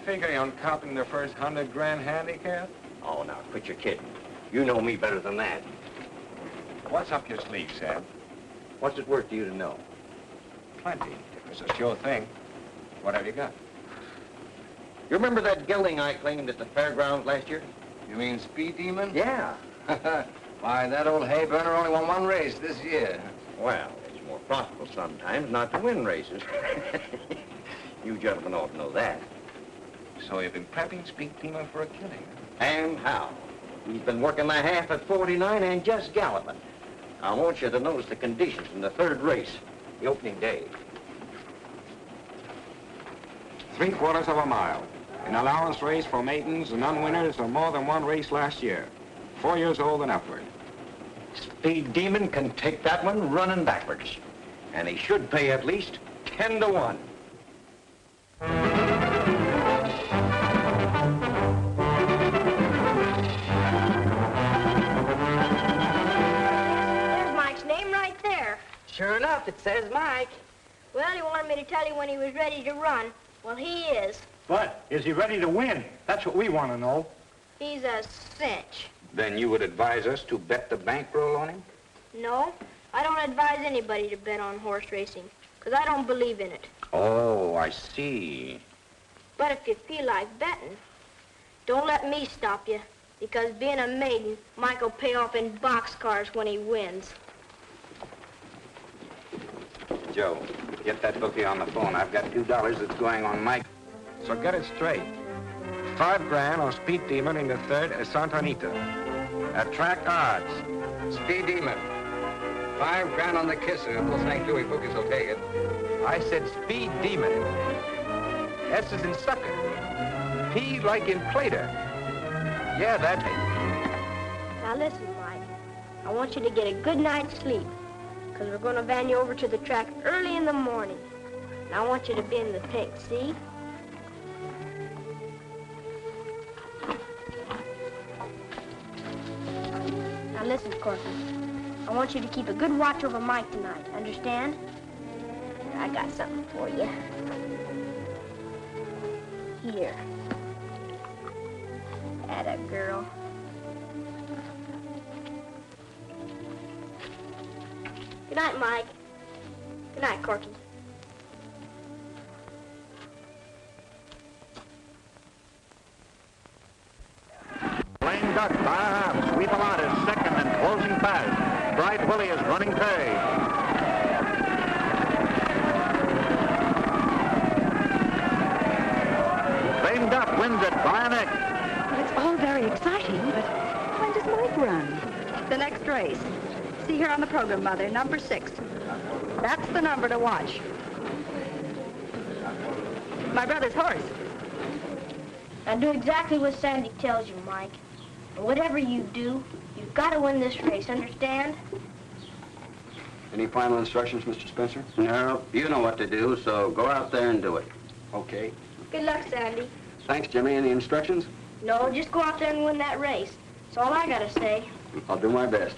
Figuring on copping the first 100 grand handicap? Oh, now, quit your kidding. You know me better than that. What's up your sleeve, Sam? What's it worth to you to know? Plenty. If it's a sure thing. What have you got? You remember that gelding I claimed at the fairgrounds last year? You mean Speed Demon? Yeah. Why, that old hay burner only won one race this year. Well, it's more profitable sometimes not to win races. You gentlemen ought to know that. So you've been prepping Speed Demon for a killing, huh? And how? He's been working the half at 49 and just galloping. I want you to notice the conditions in the third race, the opening day. 3/4 of a mile. An allowance race for maidens and non-winners of more than one race last year. 4 years old and upward. Speed Demon can take that one running backwards. And he should pay at least 10 to 1. There's Mike's name right there. Sure enough, it says Mike. Well, he wanted me to tell you when he was ready to run. Well, he is. But is he ready to win? That's what we want to know. He's a cinch. Then you would advise us to bet the bankroll on him? No, I don't advise anybody to bet on horse racing, because I don't believe in it. Oh, I see. But if you feel like betting, don't let me stop you, because being a maiden, Mike will pay off in boxcars when he wins. Joe, get that bookie on the phone. I've got $2 that's going on Mike. So get it straight. 5 grand on Speed Demon in the third at Santa Anita. At track odds. Speed Demon. $5 on the kisser. If those St. Louis bookies will take it. I said Speed Demon. S is in sucker. P like in Plater. Yeah, that's it. Now listen, Mike. I want you to get a good night's sleep, because we're going to van you over to the track early in the morning. And I want you to be in the pink, see? Now listen, Corky. I want you to keep a good watch over Mike tonight, understand? I got something for you. Here. Atta girl. Good night, Mike. Good night, Corky. Lame Duck by a half. Sweet Lamont is second and closing fast. Bright Willie is running third. Lame Duck wins it by a neck. Well, it's all very exciting, but when does Mike run? The next race. See here on the program, Mother, number 6. That's the number to watch. My brother's horse. Now do exactly what Sandy tells you, Mike. And whatever you do, you've got to win this race, understand? Any final instructions, Mr. Spencer? No, you know what to do, so go out there and do it. Okay. Good luck, Sandy. Thanks, Jimmy. Any instructions? No, just go out there and win that race. That's all I got to say. I'll do my best.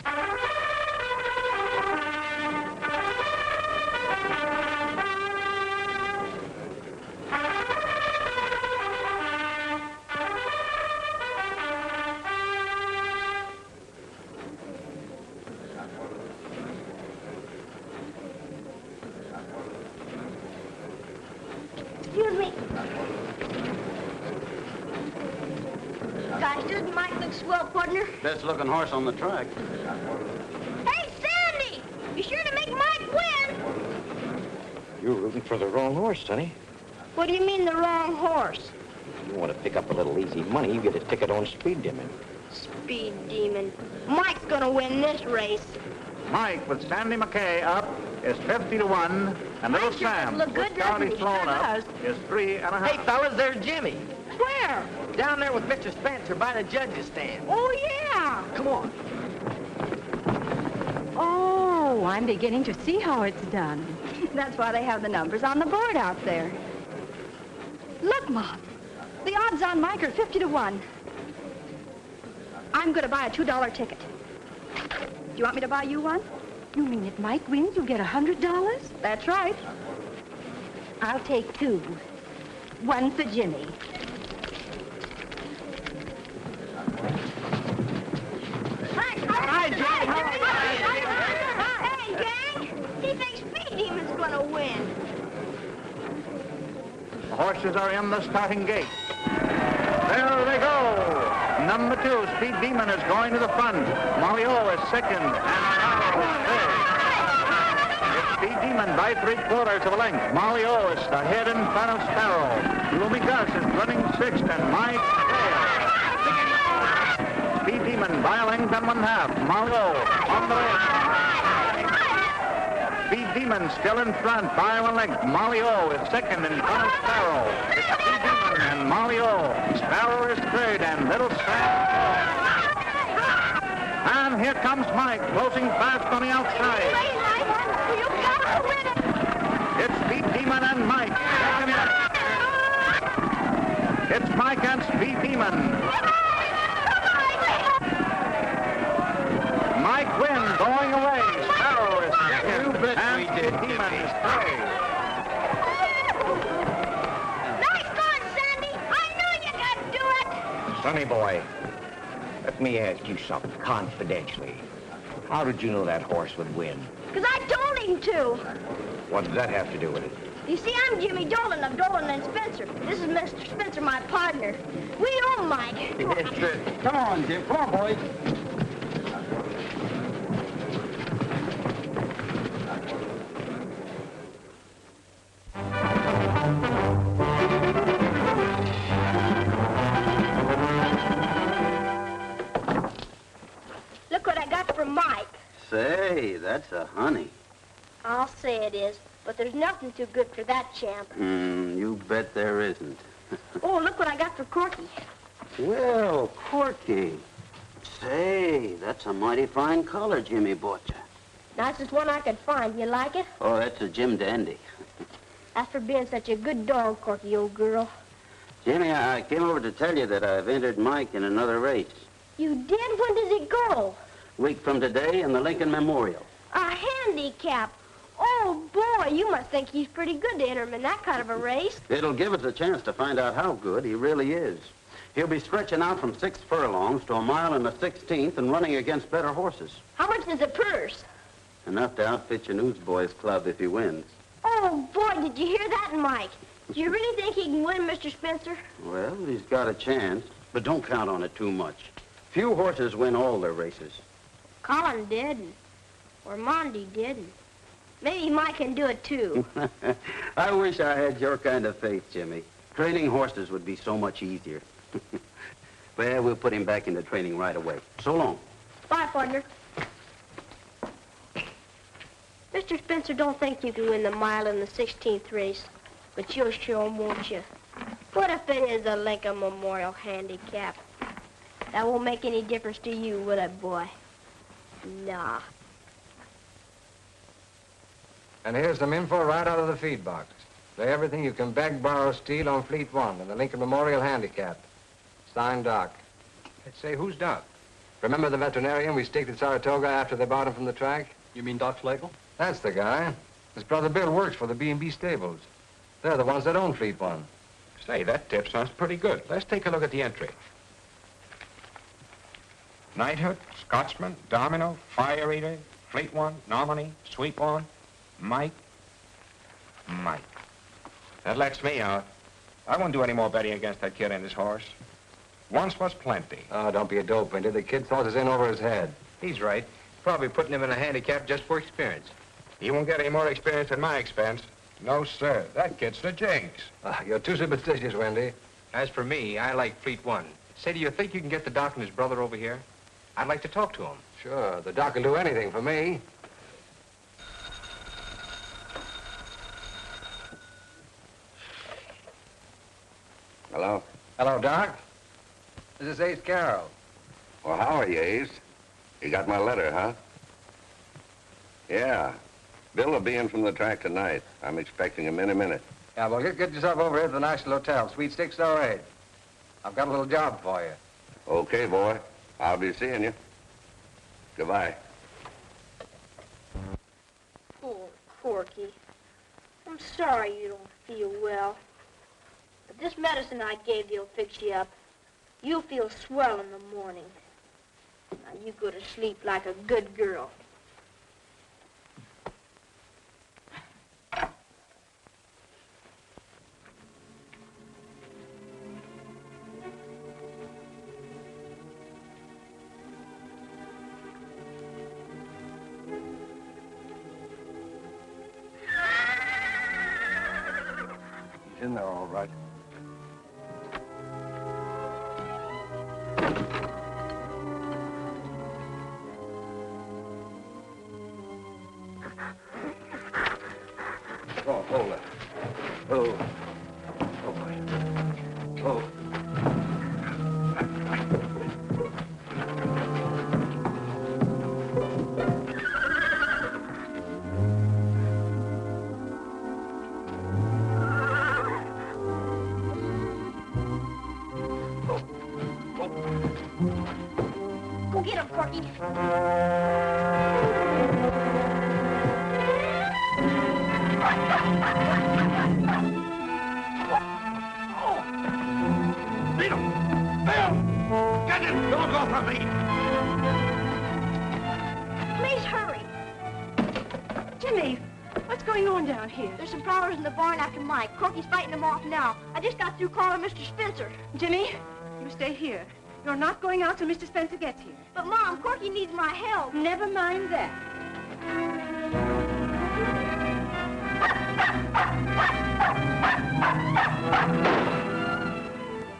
Excuse me. Gosh, doesn't Mike look swell, partner? Best looking horse on the track. Hey, Sandy! Be sure to make Mike win! You're rooting for the wrong horse, Sonny. What do you mean, the wrong horse? If you want to pick up a little easy money, you get a ticket on Speed Demon. Speed Demon. Mike's gonna win this race. Mike with Sandy McKay up is 50 to 1, and Little Mike sure does Sam look with good, Charlie doesn't he? Sloan Sure up does. is 3 and a half. Hey, fellas, there's Jimmy. Where? Down there with Mr. Spencer by the judge's stand. Oh, yeah. Come on. Oh, I'm beginning to see how it's done. That's why they have the numbers on the board out there. Look, Mom. The odds on Mike are 50 to 1. I'm going to buy a $2 ticket. Do you want me to buy you one? You mean if Mike wins, you get $100? That's right. I'll take 2. 1 for Jimmy. Hi, Jimmy. Hey, gang. He thinks Speed Demon's gonna win. The horses are in the starting gate. There they go. Number 2, Speed Demon, is going to the front. Molly O is second, and Sparrow is third. It's Speed Demon by 3/4 of a length. Molly O is ahead in front of Sparrow. Gloomy Gus is running 6th, and Mike third. Speed Demon by a length and 1/2. Molly O on the race. Speed Demon still in front by 1 length. Molly O is second in front of Sparrow. It's Speed Demon and Molly O. Sparrow is third and Little Sam. And here comes Mike, closing fast on the outside. You gotta win it. It's Speed Demon and Mike. It's Mike and Speed Demon. Mike wins, going away. Sparrow is second. You bet and we did, Speed Demon Jimmy. is third. Nice going, Sandy. I knew you could do it. Sonny boy, let me ask you something confidentially. How did you know that horse would win? Because I told him to. What does that have to do with it? You see, I'm Jimmy Dolan of Dolan and Spencer. This is Mr. Spencer, my partner. We own Mike. Come on, Jim. Come on, boys. Look what I got from Mike. Say, that's a honey. I'll say it is, but there's nothing too good for that champ. You bet there isn't. Oh, look what I got for Corky. Well, Corky. Say, that's a mighty fine color Jimmy bought you. Nicest one I could find. You like it? Oh, that's a Jim Dandy. That's for being such a good dog, Corky, old girl. Jimmy, I came over to tell you that I've entered Mike in another race. You did? When does it go? Week from today in the Lincoln Memorial. A handicap. Oh, boy, you must think he's pretty good to enter him in that kind of a race. It'll give us a chance to find out how good he really is. He'll be stretching out from 6 furlongs to a mile and a 16th and running against better horses. How much is the purse? Enough to outfit your Newsboys Club if he wins. Oh, boy, did you hear that, Mike? Do you really think he can win, Mr. Spencer? Well, he's got a chance, but don't count on it too much. Few horses win all their races. Colin did, or Mondi did. Maybe Mike can do it, too. I wish I had your kind of faith, Jimmy. Training horses would be so much easier. Well, we'll put him back into training right away. So long. Bye, partner. Mr. Spencer don't think you can win the mile in the 16th race, but you'll show him, won't you? What if it is a Lincoln Memorial handicap? That won't make any difference to you, will it, boy? Nah. And here's some info right out of the feed box. Say everything you can beg, borrow, steal on Fleet 1 and the Lincoln Memorial Handicap. Signed, Doc. Let's say, who's Doc? Remember the veterinarian we staked at Saratoga after they bought him from the track? You mean Doc Schlegel? That's the guy. His brother Bill works for the B&B stables. They're the ones that own Fleet 1. Say, that tip sounds pretty good. Let's take a look at the entry. Knighthood, Scotsman, Domino, Fire Eater, Fleet 1, Nominee, Sweep 1, Mike. That lets me out. I won't do any more betting against that kid and his horse. Once was plenty. Oh, don't be a dope, Winter. The kid throws us in over his head. He's right. Probably putting him in a handicap just for experience. He won't get any more experience at my expense. No, sir. That kid's the jinx. You're too superstitious, Wendy. As for me, I like Fleet 1. Say, do you think you can get the doc and his brother over here? I'd like to talk to him. Sure. The doc will do anything for me. Hello? Hello, Doc. This is Ace Carroll. Well, how are you, Ace? You got my letter, huh? Yeah. Bill will be in from the track tonight. I'm expecting him in a minute. Yeah, well, get yourself over here to the National Hotel, Suite 608. I've got a little job for you. Okay, boy. I'll be seeing you. Goodbye. Poor Corky. I'm sorry you don't feel well. But this medicine I gave you will fix you up. You'll feel swell in the morning. Now you go to sleep like a good girl. He's in there, all right. Oh, hold it. Oh. Oh, boy. Oh. Go get him, Corky. Beat him! Bill! Get him! Don't go from me! Please hurry. Jimmy, what's going on down here? There's some prowlers in the barn after Mike. Corky's fighting them off now. I just got through calling Mr. Spencer. Jimmy, you stay here. You're not going out till Mr. Spencer gets here. But, Mom, Corky needs my help. Never mind that.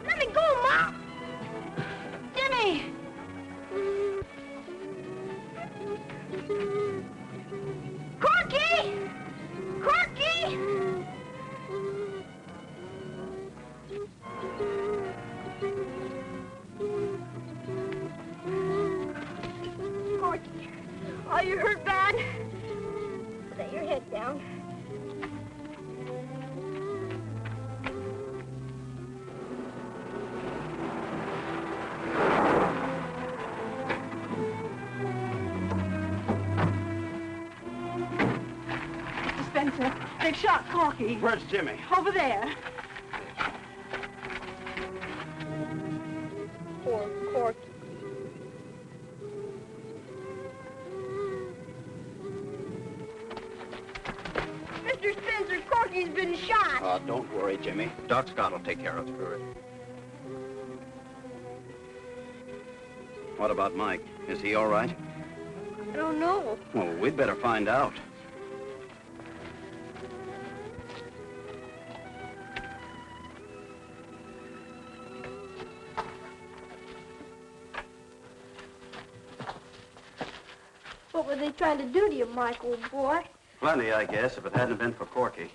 Let me go, Mom. Jimmy! They've shot Corky. Where's Jimmy? Over there. Poor Corky. Mr. Spencer, Corky's been shot. Oh, don't worry, Jimmy. Doc Scott will take care of Stuart. What about Mike? Is he all right? I don't know. Well, we'd better find out. What were they trying to do to you, Mike, old boy? Plenty, I guess, if it hadn't been for Corky.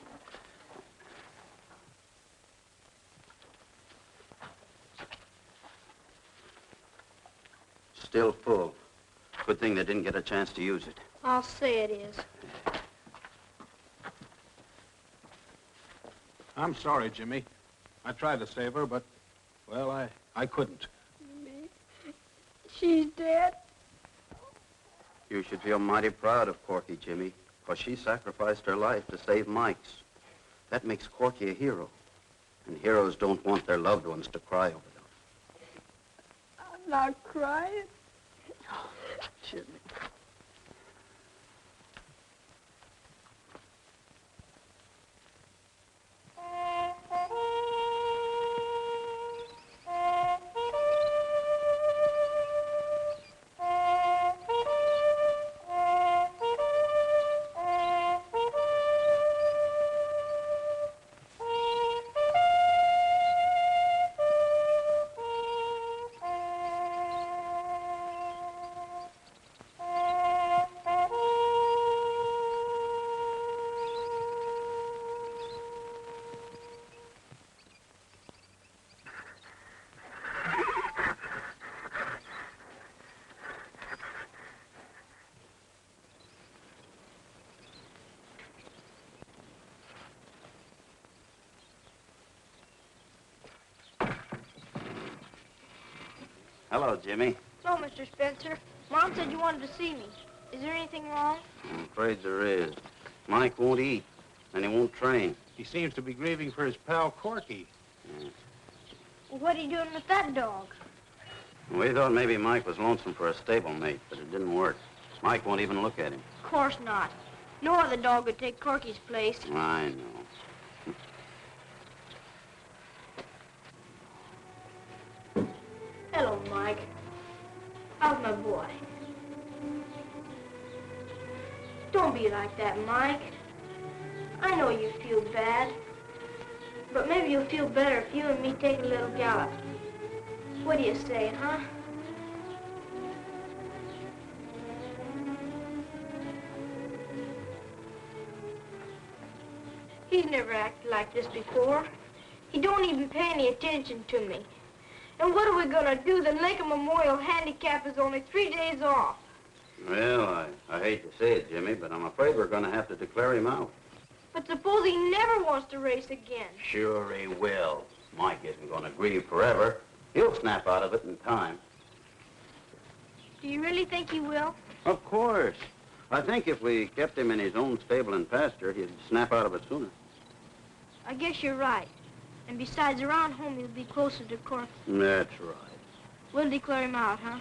Still full. Good thing they didn't get a chance to use it. I'll say it is. I'm sorry, Jimmy. I tried to save her, but, well, I couldn't. She's dead. You should feel mighty proud of Corky, Jimmy, because she sacrificed her life to save Mike's. That makes Corky a hero. And heroes don't want their loved ones to cry over them. I'm not crying. Jimmy. Hello, Jimmy. No, Mr. Spencer. Mom said you wanted to see me. Is there anything wrong? I'm afraid there is. Mike won't eat, and he won't train. He seems to be grieving for his pal Corky. Well, what are you doing with that dog? We thought maybe Mike was lonesome for a stablemate, but it didn't work. Mike won't even look at him. Of course not. No other dog would take Corky's place. I know. Hello, Mike. How's my boy? Don't be like that, Mike. I know you feel bad, but maybe you'll feel better if you and me take a little gallop. What do you say, huh? He's never acted like this before. He don't even pay any attention to me. And what are we gonna do? The Lincoln Memorial Handicap is only 3 days off. Well, I hate to say it, Jimmy, but I'm afraid we're going to have to declare him out. But suppose he never wants to race again? Sure he will. Mike isn't going to grieve forever. He'll snap out of it in time. Do you really think he will? Of course. I think if we kept him in his own stable and pasture, he'd snap out of it sooner. I guess you're right. And besides, around home, he'll be closer to Corky. That's right. We'll declare him out, huh?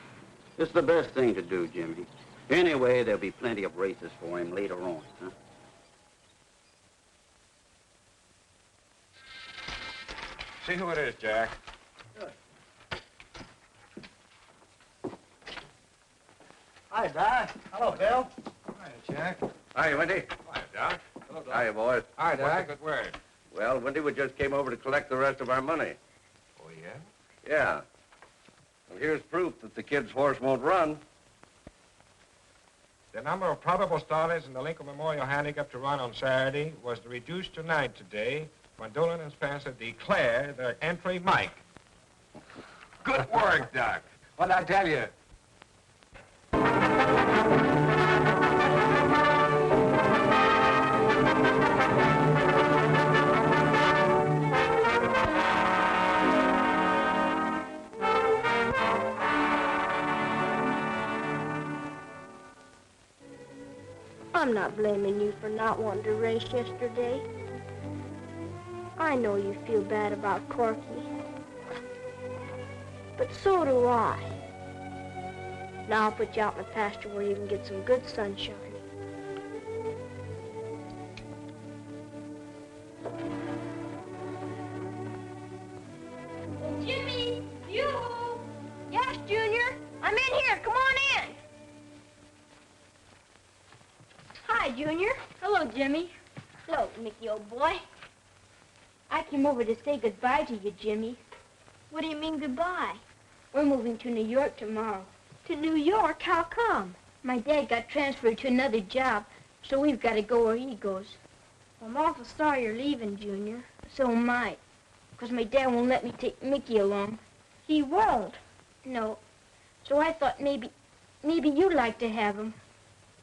It's the best thing to do, Jimmy. Anyway, there'll be plenty of races for him later on, huh? See who it is, Jack. Hi, Doc. Hello, Bill. Hi, Jack. Hi, Wendy. Hi, Doc. Hello, Doc. Hiya, boys. Hi, Doc. What's a good word? Well, Wendy, we just came over to collect the rest of our money. Oh, yeah? Yeah. Well, here's proof that the kid's horse won't run. The number of probable starters in the Lincoln Memorial Handicap to run on Saturday was reduced to 9 today when Dolan and Spencer declare their entry Mike. Good work, Doc. What'd I tell you? I'm not blaming you for not wanting to race yesterday. I know you feel bad about Corky. But so do I. Now I'll put you out in the pasture where you can get some good sunshine. Jimmy, you! Yes, Junior. I'm in here. Come on in. Hi, Junior. Hello, Jimmy. Hello, Mickey, old boy. I came over to say goodbye to you, Jimmy. What do you mean goodbye? We're moving to New York tomorrow. To New York? How come? My dad got transferred to another job, so we've got to go where he goes. I'm awful sorry you're leaving, Junior. So am I, because my dad won't let me take Mickey along. He won't? No. So I thought maybe you'd like to have him.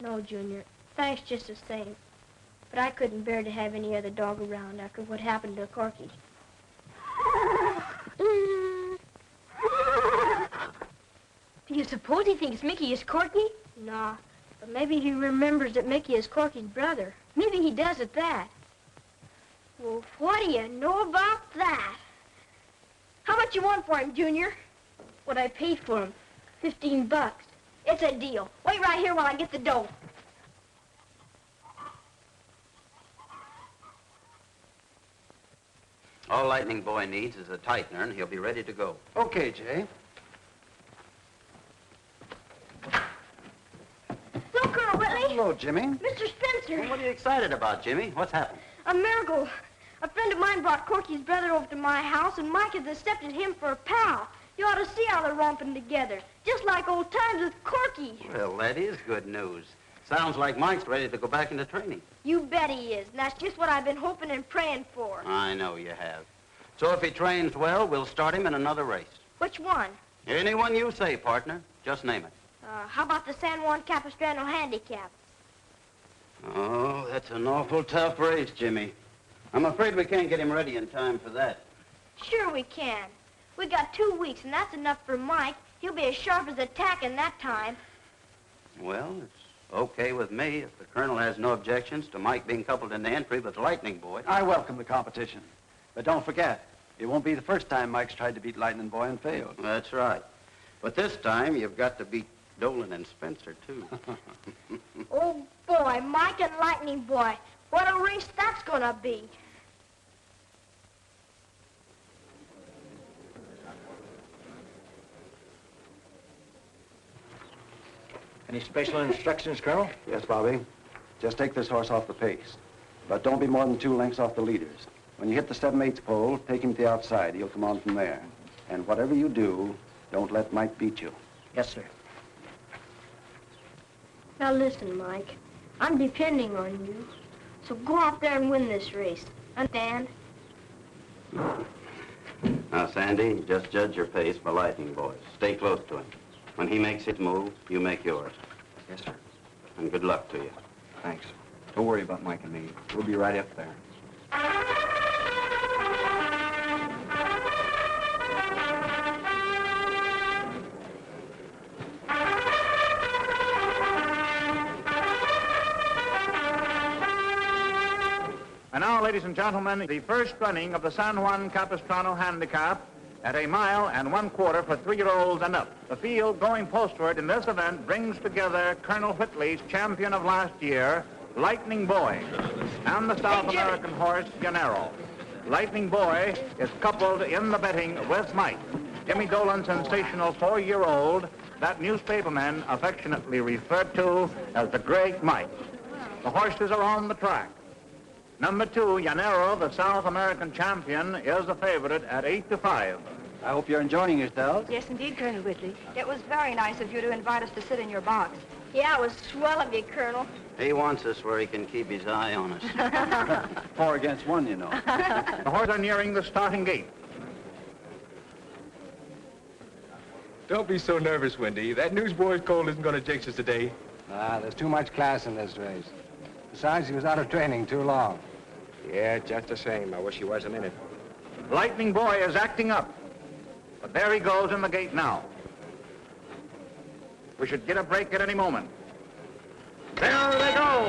No, Junior. Thanks just the same. But I couldn't bear to have any other dog around after what happened to Corky. Do you suppose he thinks Mickey is Corky? Nah, but maybe he remembers that Mickey is Corky's brother. Maybe he does at that. Well, what do you know about that? How much you want for him, Junior? What I paid for him, $15. It's a deal. Wait right here while I get the dough. All Lightning Boy needs is a tightener, and he'll be ready to go. Okay, Jay. Hello, Colonel Whitley. Hello, Jimmy. Mr. Spencer. Well, what are you excited about, Jimmy? What's happened? A miracle. A friend of mine brought Corky's brother over to my house, and Mike has accepted him for a pal. You ought to see how they're romping together, just like old times with Corky. Well, that is good news. Sounds like Mike's ready to go back into training. You bet he is, and that's just what I've been hoping and praying for. I know you have. So if he trains well, we'll start him in another race. Which one? Anyone you say, partner. Just name it. How about the San Juan Capistrano Handicap? Oh, that's an awful tough race, Jimmy. I'm afraid we can't get him ready in time for that. Sure we can. We got 2 weeks, and that's enough for Mike. He'll be as sharp as a tack in that time. Well, it's okay with me if the Colonel has no objections to Mike being coupled in the entry with the Lightning Boy. I welcome the competition. But don't forget, it won't be the first time Mike's tried to beat Lightning Boy and failed. That's right. But this time, you've got to beat Dolan and Spencer, too. Oh, boy, Mike and Lightning Boy. What a race that's gonna be. Any special instructions, Colonel? Yes, Bobby. Just take this horse off the pace. But don't be more than 2 lengths off the leaders. When you hit the 7/8 pole, take him to the outside. He'll come on from there. And whatever you do, don't let Mike beat you. Yes, sir. Now listen, Mike. I'm depending on you. So go out there and win this race. Understand? Now, Sandy, just judge your pace by Lightning Boy. Stay close to him. When he makes his move, you make yours. Yes, sir. And good luck to you. Thanks. Don't worry about Mike and me. We'll be right up there. And now, ladies and gentlemen, the first running of the San Juan Capistrano Handicap at 1 1/4 miles for 3-year-olds and up. The field going postward in this event brings together Colonel Whitley's champion of last year, Lightning Boy, and the South American horse, Llanero. Lightning Boy is coupled in the betting with Mike, Jimmy Dolan's sensational 4-year-old, that newspapermen affectionately referred to as the Great Mike. The horses are on the track. Number 2, Llanero, the South American champion, is the favorite at 8-5. I hope you're enjoying yourselves. Yes, indeed, Colonel Whitley. It was very nice of you to invite us to sit in your box. Yeah, it was swell of you, Colonel. He wants us where he can keep his eye on us. 4 against 1, you know. The horses are nearing the starting gate. Don't be so nervous, Wendy. That newsboy's cold isn't going to jinx us today. There's too much class in this race. Besides, he was out of training too long. Yeah, just the same. I wish he wasn't in it. Lightning Boy is acting up. But there he goes in the gate now. We should get a break at any moment. There they go.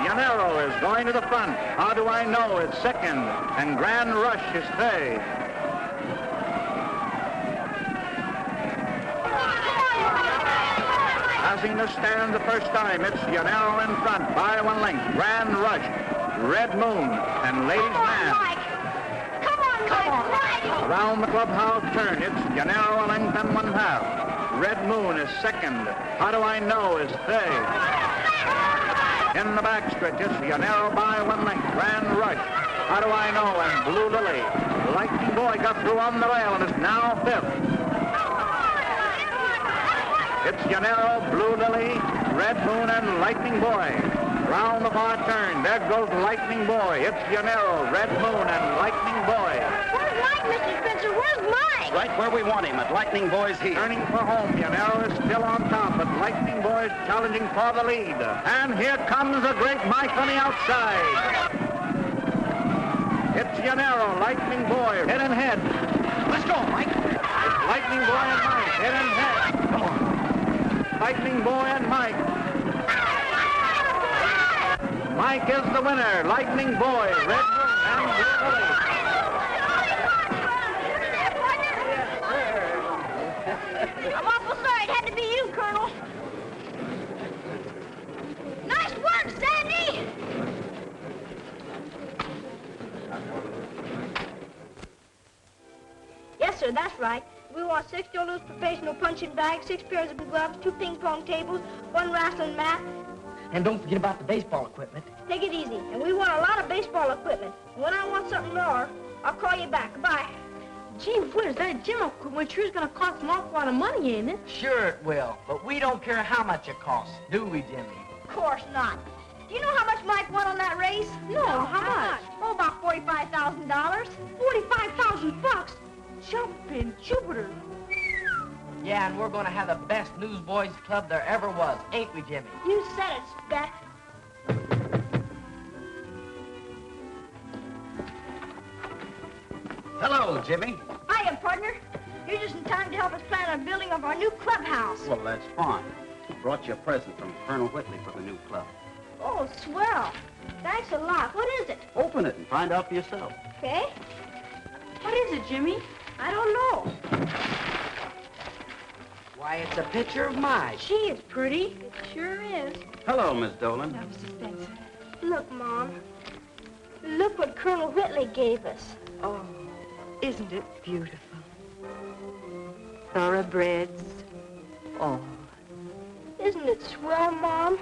Llanero is going to the front. How Do I Know is second, and Grand Rush is third. Passing the stand the first time, it's Llanero in front by 1 length. Grand Rush, Red Moon, and Ladies Man. Come on, Mike. Around the clubhouse turn, it's Llanero a length and 1/2. Red Moon is second. How Do I Know is third. In the backstretch, it's Llanero by 1 length. Grand Rush, How Do I Know, and Blue Lily. Lightning Boy got through on the rail and is now 5th. It's Llanero, Blue Lily, Red Moon, and Lightning Boy. Round the far turn, there goes Lightning Boy. It's Llanero, Red Moon, and Lightning Boy. Where's Mike, Mr. Spencer? Where's Mike? Right where we want him, at Lightning Boy's heel. Turning for home, Llanero is still on top, but Lightning Boy is challenging for the lead. And here comes the great Mike on the outside. It's Llanero, Lightning Boy, head and head. Let's go, Mike. It's Lightning Boy and Mike, head and head. Come on. Lightning Boy and Mike. Mike is the winner. Lightning Boy, Red Moon, and Blue Lily. I'm awful sorry. It had to be you, Colonel. Nice work, Sandy. Yes, sir, that's right. We want 6 Duluth professional punching bags, 6 pairs of gloves, 2 ping pong tables, 1 wrestling mat. And don't forget about the baseball equipment. Take it easy. And we want a lot of baseball equipment. And when I want something more, I'll call you back. Goodbye. Gee whiz, that gym equipment sure is going to cost an awful lot of money, ain't it? Sure it will, but we don't care how much it costs, do we, Jimmy? Of course not. Do you know how much Mike won on that race? No, how much? Oh, about $45,000. $45,000. Jumping Jupiter. Yeah, and we're going to have the best newsboys club there ever was, ain't we, Jimmy? You said it, Spec. Hello, Jimmy. Hiya, partner. You're just in time to help us plan the building of our new clubhouse. Well, that's fine. Brought you a present from Colonel Whitley for the new club. Oh, swell. Thanks a lot. What is it? Open it and find out for yourself. Okay. What is it, Jimmy? I don't know. Why, it's a picture of mine. Gee, it's pretty. It sure is. Hello, Miss Dolan. Mr. Spencer. Look, Mom. Look what Colonel Whitley gave us. Oh, isn't it beautiful? Thoroughbreds, all. Isn't it swell, Mom?